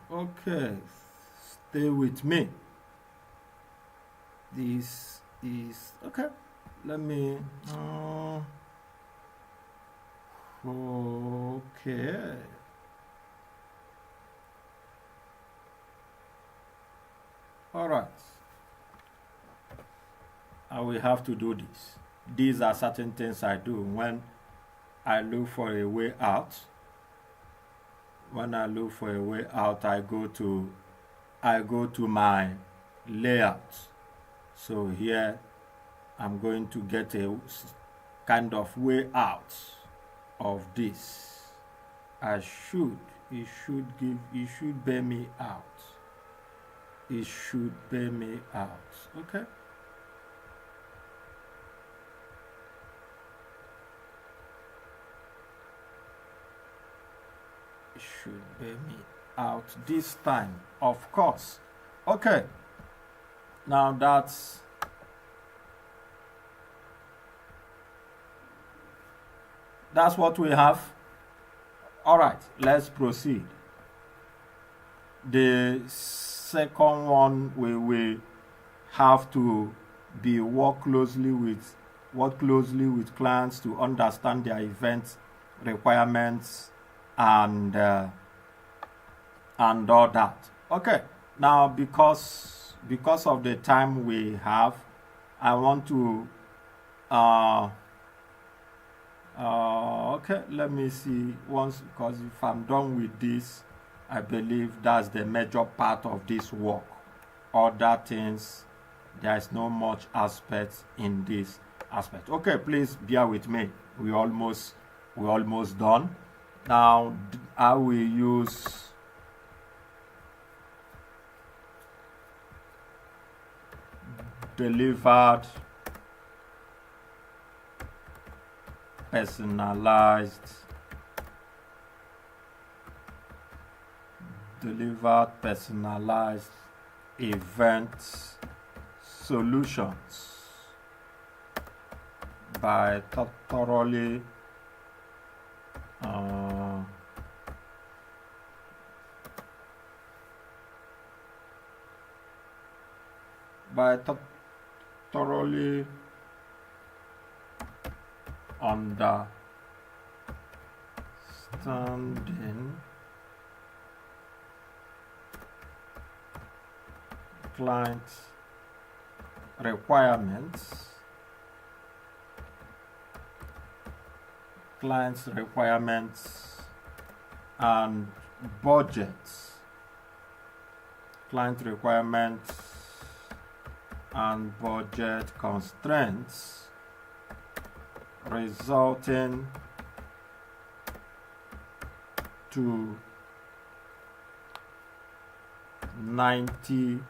Okay, stay with me. This is okay. Let me. Okay. All right. I will have to do this. These are certain things I do when I look for a way out. When I look for a way out, I go to my layout. So here I'm going to get a kind of way out of this. It should bear me out. It should bear me out. Okay. Should bear me out this time, of course. Okay, now that's what we have. All right, let's proceed. The second one, we will have to work closely with clients to understand their event requirements and all that. Okay, now because of the time we have, I want to okay, let me see once, because if I'm done with this, I believe that's the major part of this work. Other things, there is no much aspect in this aspect. Okay, please bear with me. We almost done. Now I will use delivered personalized event solutions by thoroughly understanding client requirements and budgets, client requirements and budget constraints resulting to 90%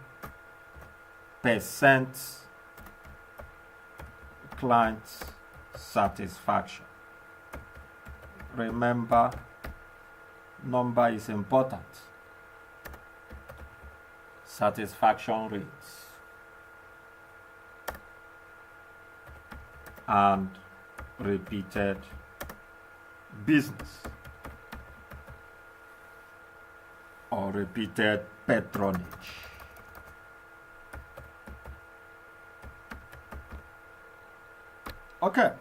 client satisfaction. Remember, number is important. Satisfaction rates and repeated business or repeated patronage. Okay.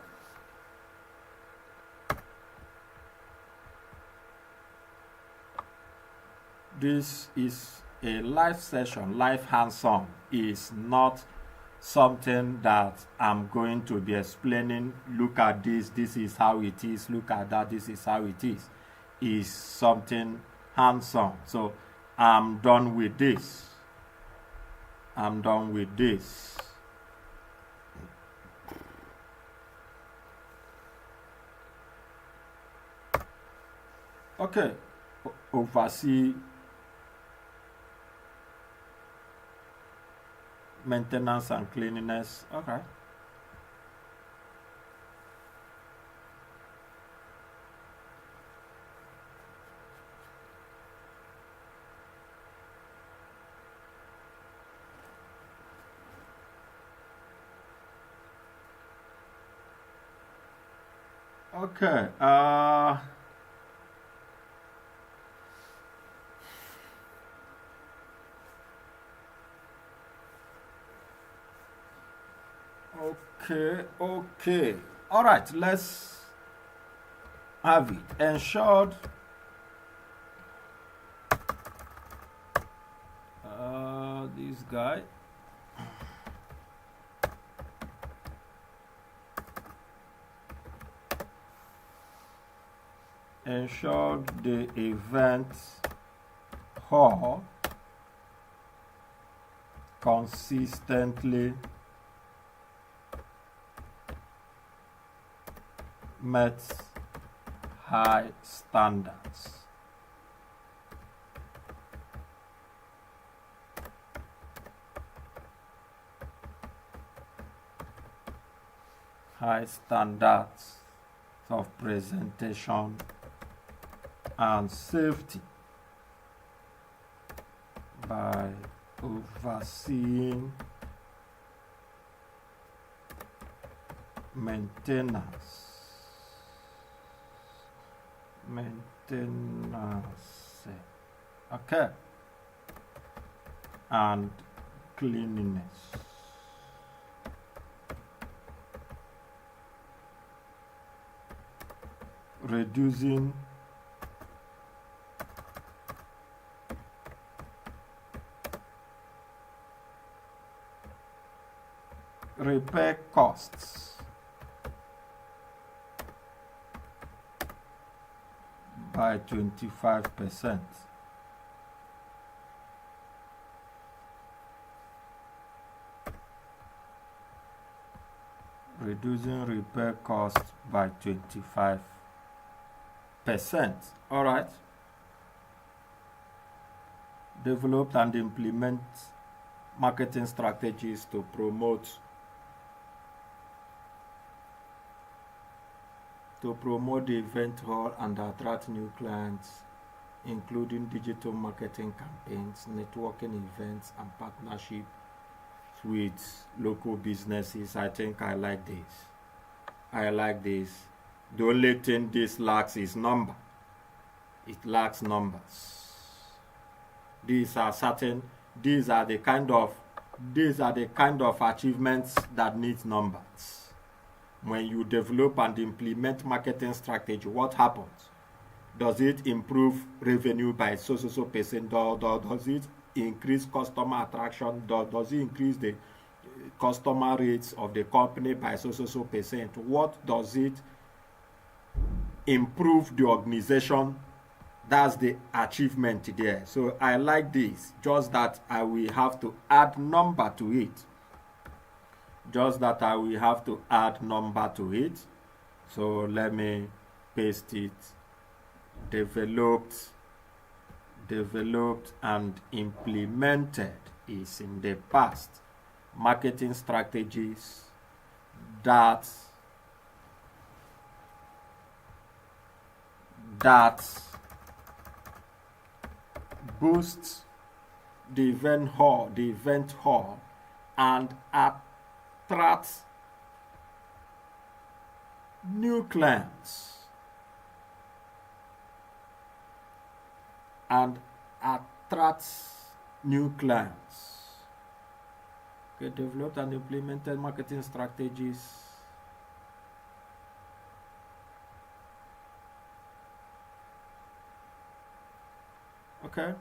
This is a live session, live hands-on. Is not something that I'm going to be explaining. Look at this, this is how it is. Look at that, this is how it is. Is something hands-on. So I'm done with this. Okay. Oversee maintenance and cleanliness. Okay. Okay. Okay. All right, let's have it. Ensured this guy. Ensured the event hall consistently met high standards. High standards of presentation and safety by overseeing maintenance. Okay. and cleanliness. Reducing repair costs by 25%. Reducing repair costs by 25%. All right. Develop and implement marketing strategies to promote the event hall and attract new clients, including digital marketing campaigns, networking events, and partnership with local businesses. I think I like this. The only thing this lacks is number. It lacks numbers. These are the kind of achievements that need numbers. When you develop and implement marketing strategy, what happens? Does it improve revenue by so percent? Does it increase customer attraction? Does it increase the customer rates of the company by so percent? What does it improve the organization? That's the achievement there. So I like this, just that I will have to add number to it. So let me paste it. Developed and implemented is in the past. Marketing strategies that boosts the event hall and attracts new clients Okay, developed and implemented marketing strategies okay.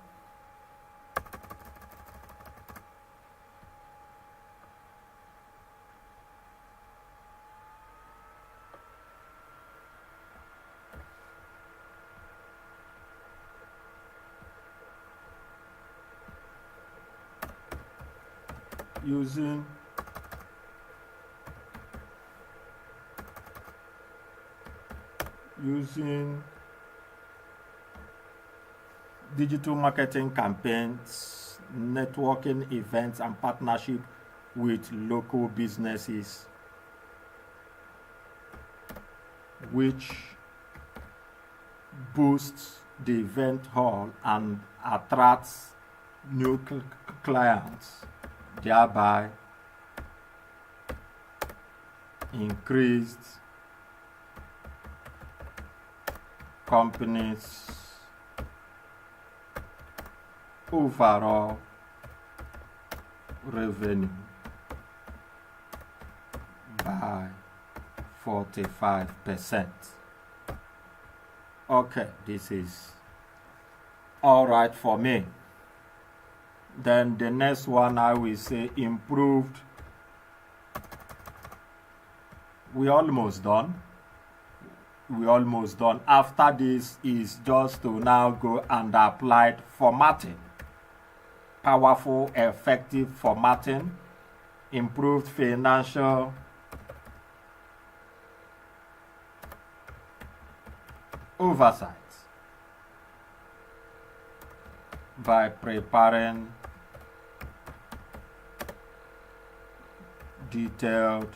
Using digital marketing campaigns, networking events, and partnership with local businesses, which boosts the event hall and attracts new clients, thereby increased companies' overall revenue by 45%. Okay, this is all right for me. Then the next one I will say improved. We almost done. After this is just to now go and apply formatting. Powerful, effective formatting, improved financial oversight by preparing detailed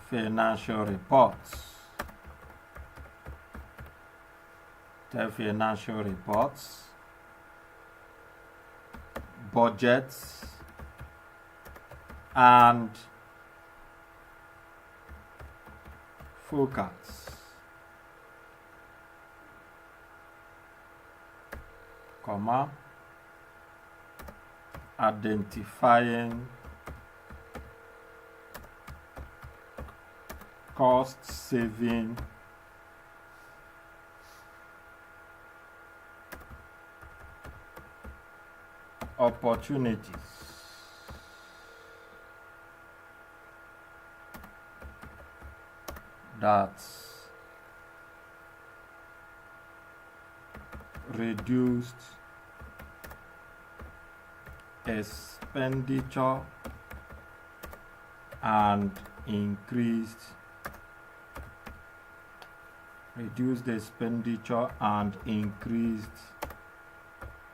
financial reports. Budgets, and forecasts. comma, identifying cost saving opportunities. That reduced expenditure and increased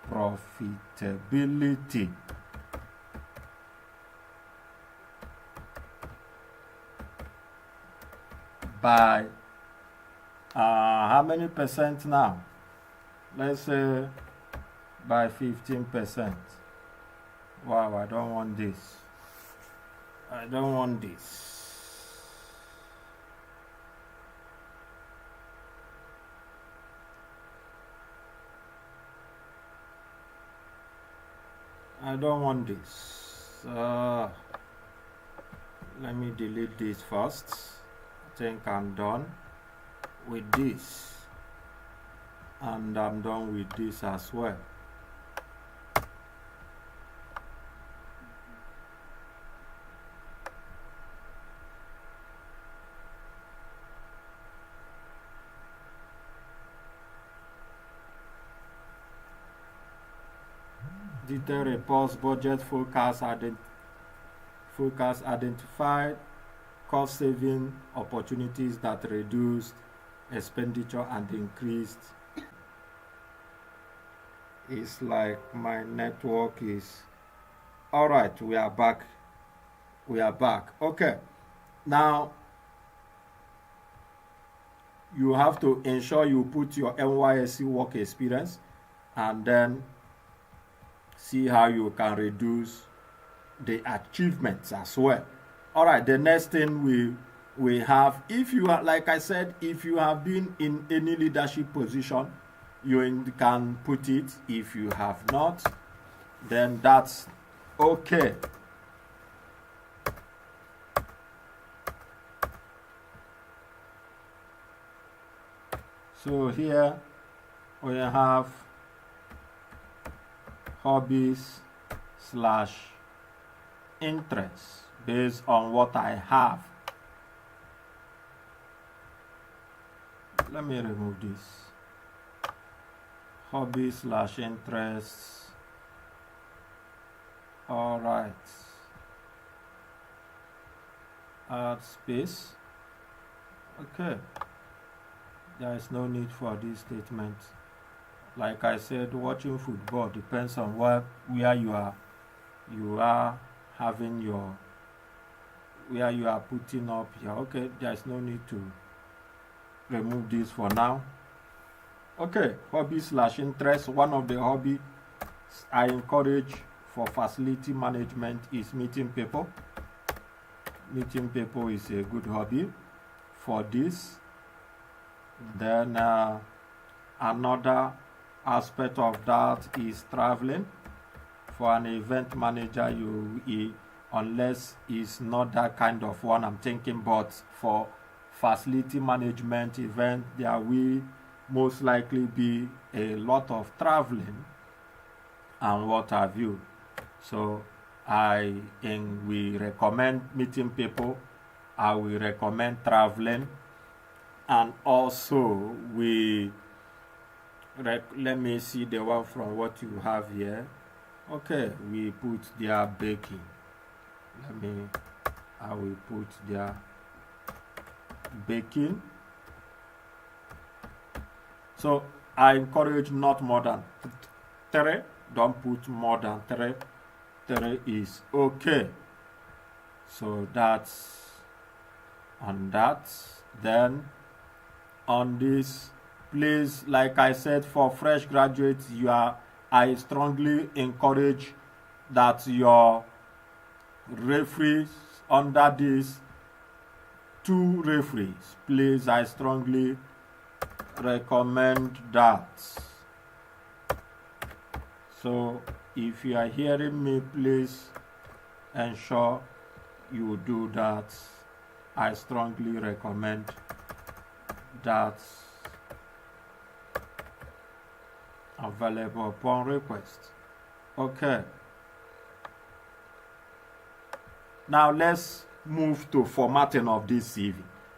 profitability. By how many percent now? Let's say by 15%. Wow, I don't want this. I don't want this. I don't want this. Let me delete this first. I think I'm done with this. And I'm done with this as well. Detail reports, budget forecast identified cost saving opportunities that reduced expenditure and increased. It's like my network is all right. We are back. Okay, now you have to ensure you put your NYSC work experience and then see how you can reduce the achievements as well. All right, the next thing we have, if you are, like I said, if you have been in any leadership position, you can put it. If you have not, then that's okay. So here we have hobbies / interests based on what I have. Let me remove this. Hobbies / interests. All right. Add space. Okay. There is no need for this statement. Like I said, watching football depends on where you are having your, where you are putting up here. Okay, there is no need to remove this for now. Okay, hobbies / interests. One of the hobbies I encourage for facility management is meeting people. Meeting people is a good hobby for this. Then another aspect of that is traveling. For an event manager, unless it's not that kind of one I'm thinking, but for facility management event, there will most likely be a lot of traveling and what have you. So we recommend meeting people. I will recommend traveling. And also let me see the one from what you have here. Okay, we put their baking. I will put their baking. So I encourage not more than 3. Don't put more than 3. 3 is okay. So that's on that. Then on this, please, like I said, for fresh graduates, I strongly encourage that your referees under this 2 referees, please, I strongly recommend that. So if you are hearing me, please ensure you do that. I strongly recommend that. Available upon request. Okay. Now let's move to formatting of this CV.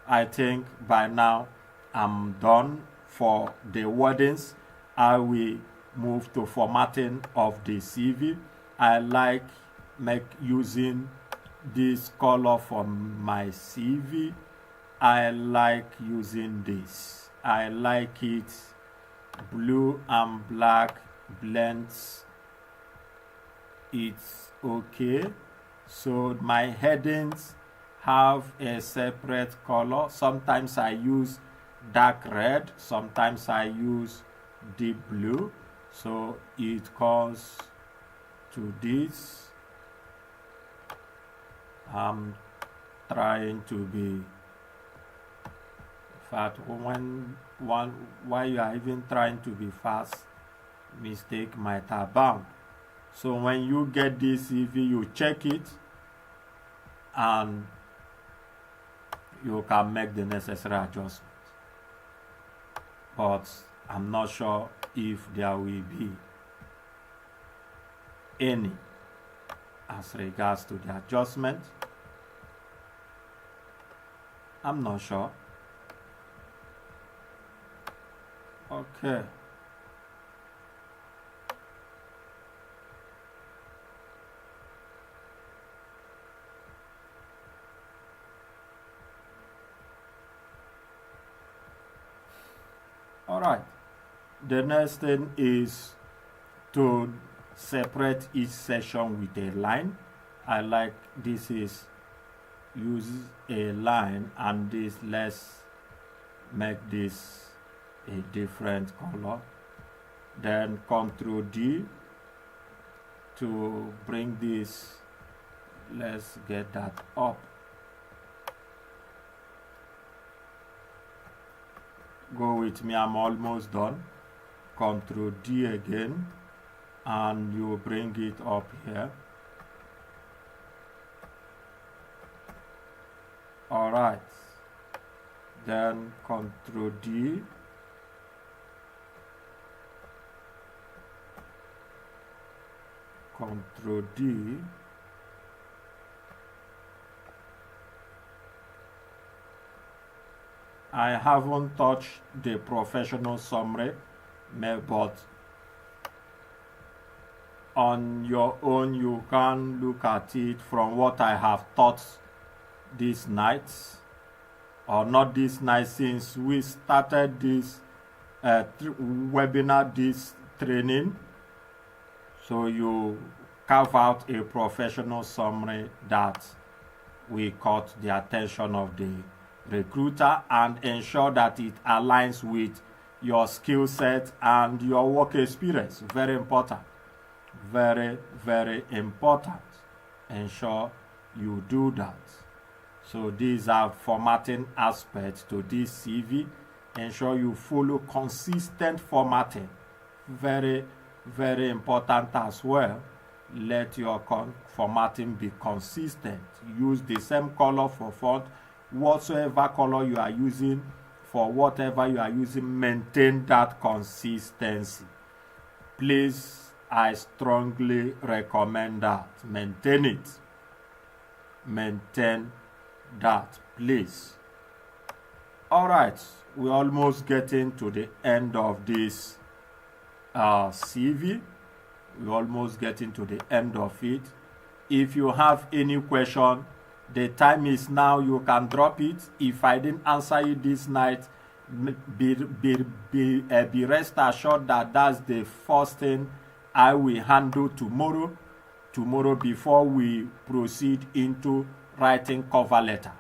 I think by now I'm done for the wordings. I will move to formatting of the CV. I like using this color for my CV. I like using this. I like it blue and black blends. It's okay. So my headings have a separate color. Sometimes I use dark red, sometimes I use deep blue. So it comes to this. I'm trying to be, in fact, while you are even trying to be fast, mistake might abound. So when you get this CV, you check it and you can make the necessary adjustments. But I'm not sure if there will be any as regards to the adjustment. I'm not sure. Okay. All right. The next thing is to separate each section with a line. I like this is use a line, and this, let's make this a different color. Then Ctrl D to bring this, let's get that up. Go with me, I'm almost done. Ctrl D again, and you bring it up here. All right, then Ctrl D, Ctrl D, I haven't touched the professional summary, but on your own you can look at it from what I have taught these nights, or not this night, since we started this webinar, this training. So you carve out a professional summary that we caught the attention of the recruiter and ensure that it aligns with your skill set and your work experience. Very important. Very, very important. Ensure you do that. So these are formatting aspects to this CV. Ensure you follow consistent formatting. Very, very important as well. Let your formatting be consistent. Use the same color for font. Whatsoever color you are using for whatever you are using, maintain that consistency. Please, I strongly recommend that. Maintain it. Maintain that, please. All right, we're almost getting to the end of this CV. We're almost getting to the end of it. If you have any question, the time is now. You can drop it. If I didn't answer you this night, be rest assured that that's the first thing I will handle tomorrow. Tomorrow, before we proceed into writing cover letter.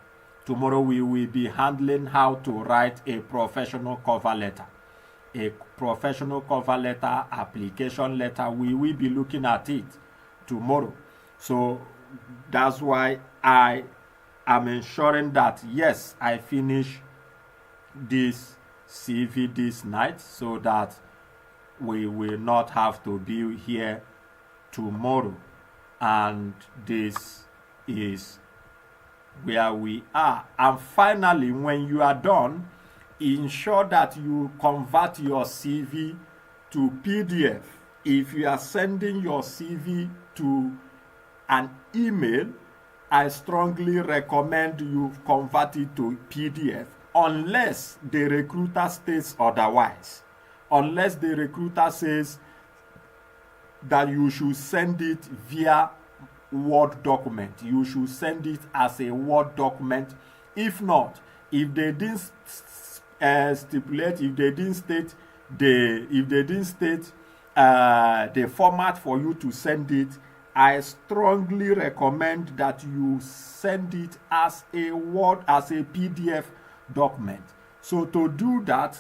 Tomorrow we will be handling how to write a professional cover letter. A professional cover letter, application letter, we will be looking at it tomorrow. So that's why I am ensuring that, yes, I finish this CV this night, so that we will not have to be here tomorrow. And this is where we are. And finally, when you are done, ensure that you convert your CV to PDF. If you are sending your CV to an email, I strongly recommend you convert it to PDF unless the recruiter states otherwise. Unless the recruiter says that you should send it via Word document. You should send it as a Word document. If not, if they didn't stipulate, if they didn't state the format for you to send it, I strongly recommend that you send it as a Word, as a PDF document. So to do that,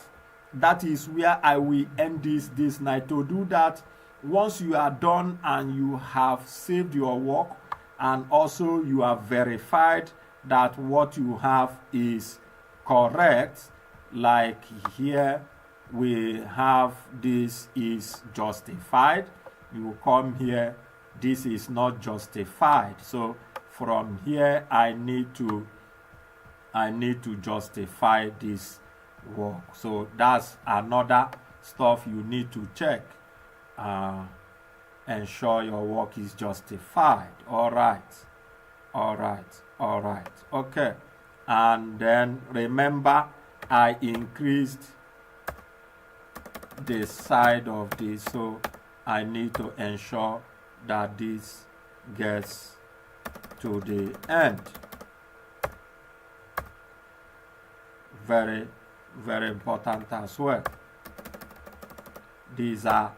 that is where I will end this night. To do that, once you are done and you have saved your work and also you have verified that what you have is correct, like here we have this is justified, you come here, this is not justified. So from here I need to justify this work. So that's another stuff you need to check. Ensure your work is justified. All right. Okay. And then remember, I increased the side of this, so I need to ensure that this gets to the end. Very, very important as well. These are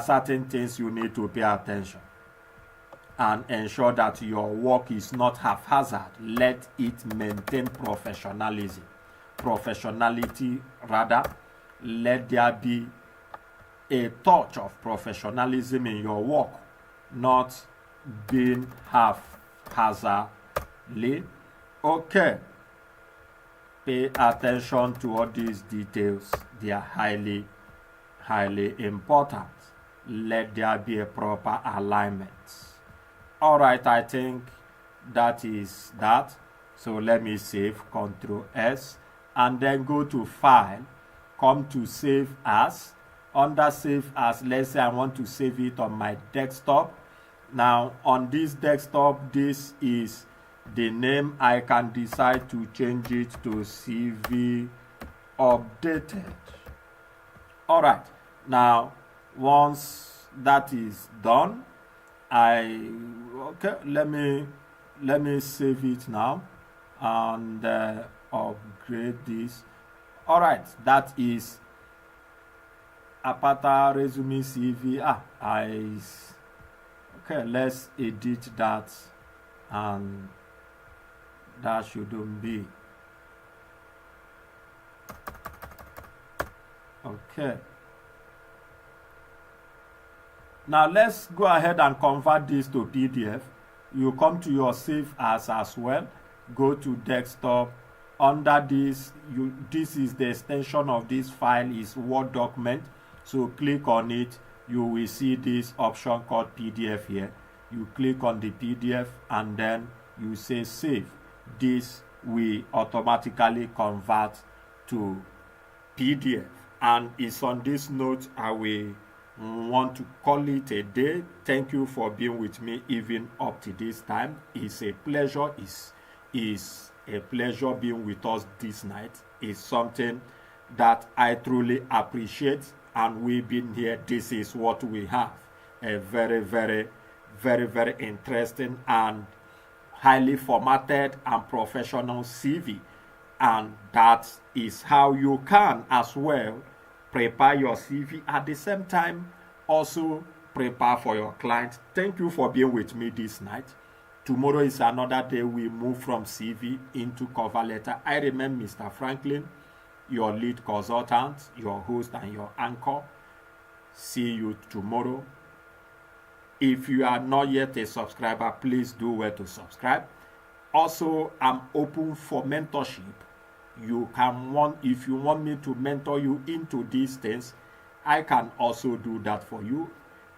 certain things you need to pay attention and ensure that your work is not haphazard. Let it maintain professionality rather. Let there be a touch of professionalism in your work, not being haphazardly. Okay. Pay attention to all these details. They are highly important. Let there be a proper alignment. All right, I think that is that. So let me save, Ctrl S, and then go to File, come to Save As. Under Save As, let's say I want to save it on my desktop. Now on this desktop, this is the name. I can decide to change it to CV Updated. All right. Now, once that is done, let me save it now and upgrade this. All right, that is Apata Resume CV. Okay, let's edit that, and that shouldn't be. Okay. Now let's go ahead and convert this to PDF. You come to your Save As well. Go to Desktop. Under this, this is the extension of this file is Word document. So click on it. You will see this option called PDF here. You click on the PDF and then you say Save. This will automatically convert to PDF. And it's on this note I will want to call it a day. Thank you for being with me even up to this time. It's a pleasure. It's a pleasure being with us this night. It's something that I truly appreciate, and we've been here. This is what we have. A very, very, very, very interesting and highly formatted and professional CV. And that is how you can as well prepare your CV at the same time, also prepare for your client. Thank you for being with me this night. Tomorrow is another day. We move from CV into cover letter. I remain Mr. Franklin, your lead consultant, your host and your anchor. See you tomorrow. If you are not yet a subscriber, please do well to subscribe. Also, I'm open for mentorship. If you want me to mentor you into these things, I can also do that for you.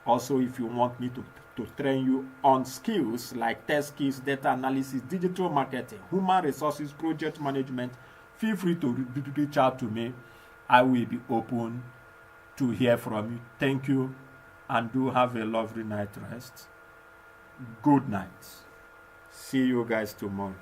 Also, if you want me to train you on skills like test skills, data analysis, digital marketing, human resources, project management, feel free to reach out to me. I will be open to hear from you. Thank you, and do have a lovely night rest. Good night. See you guys tomorrow.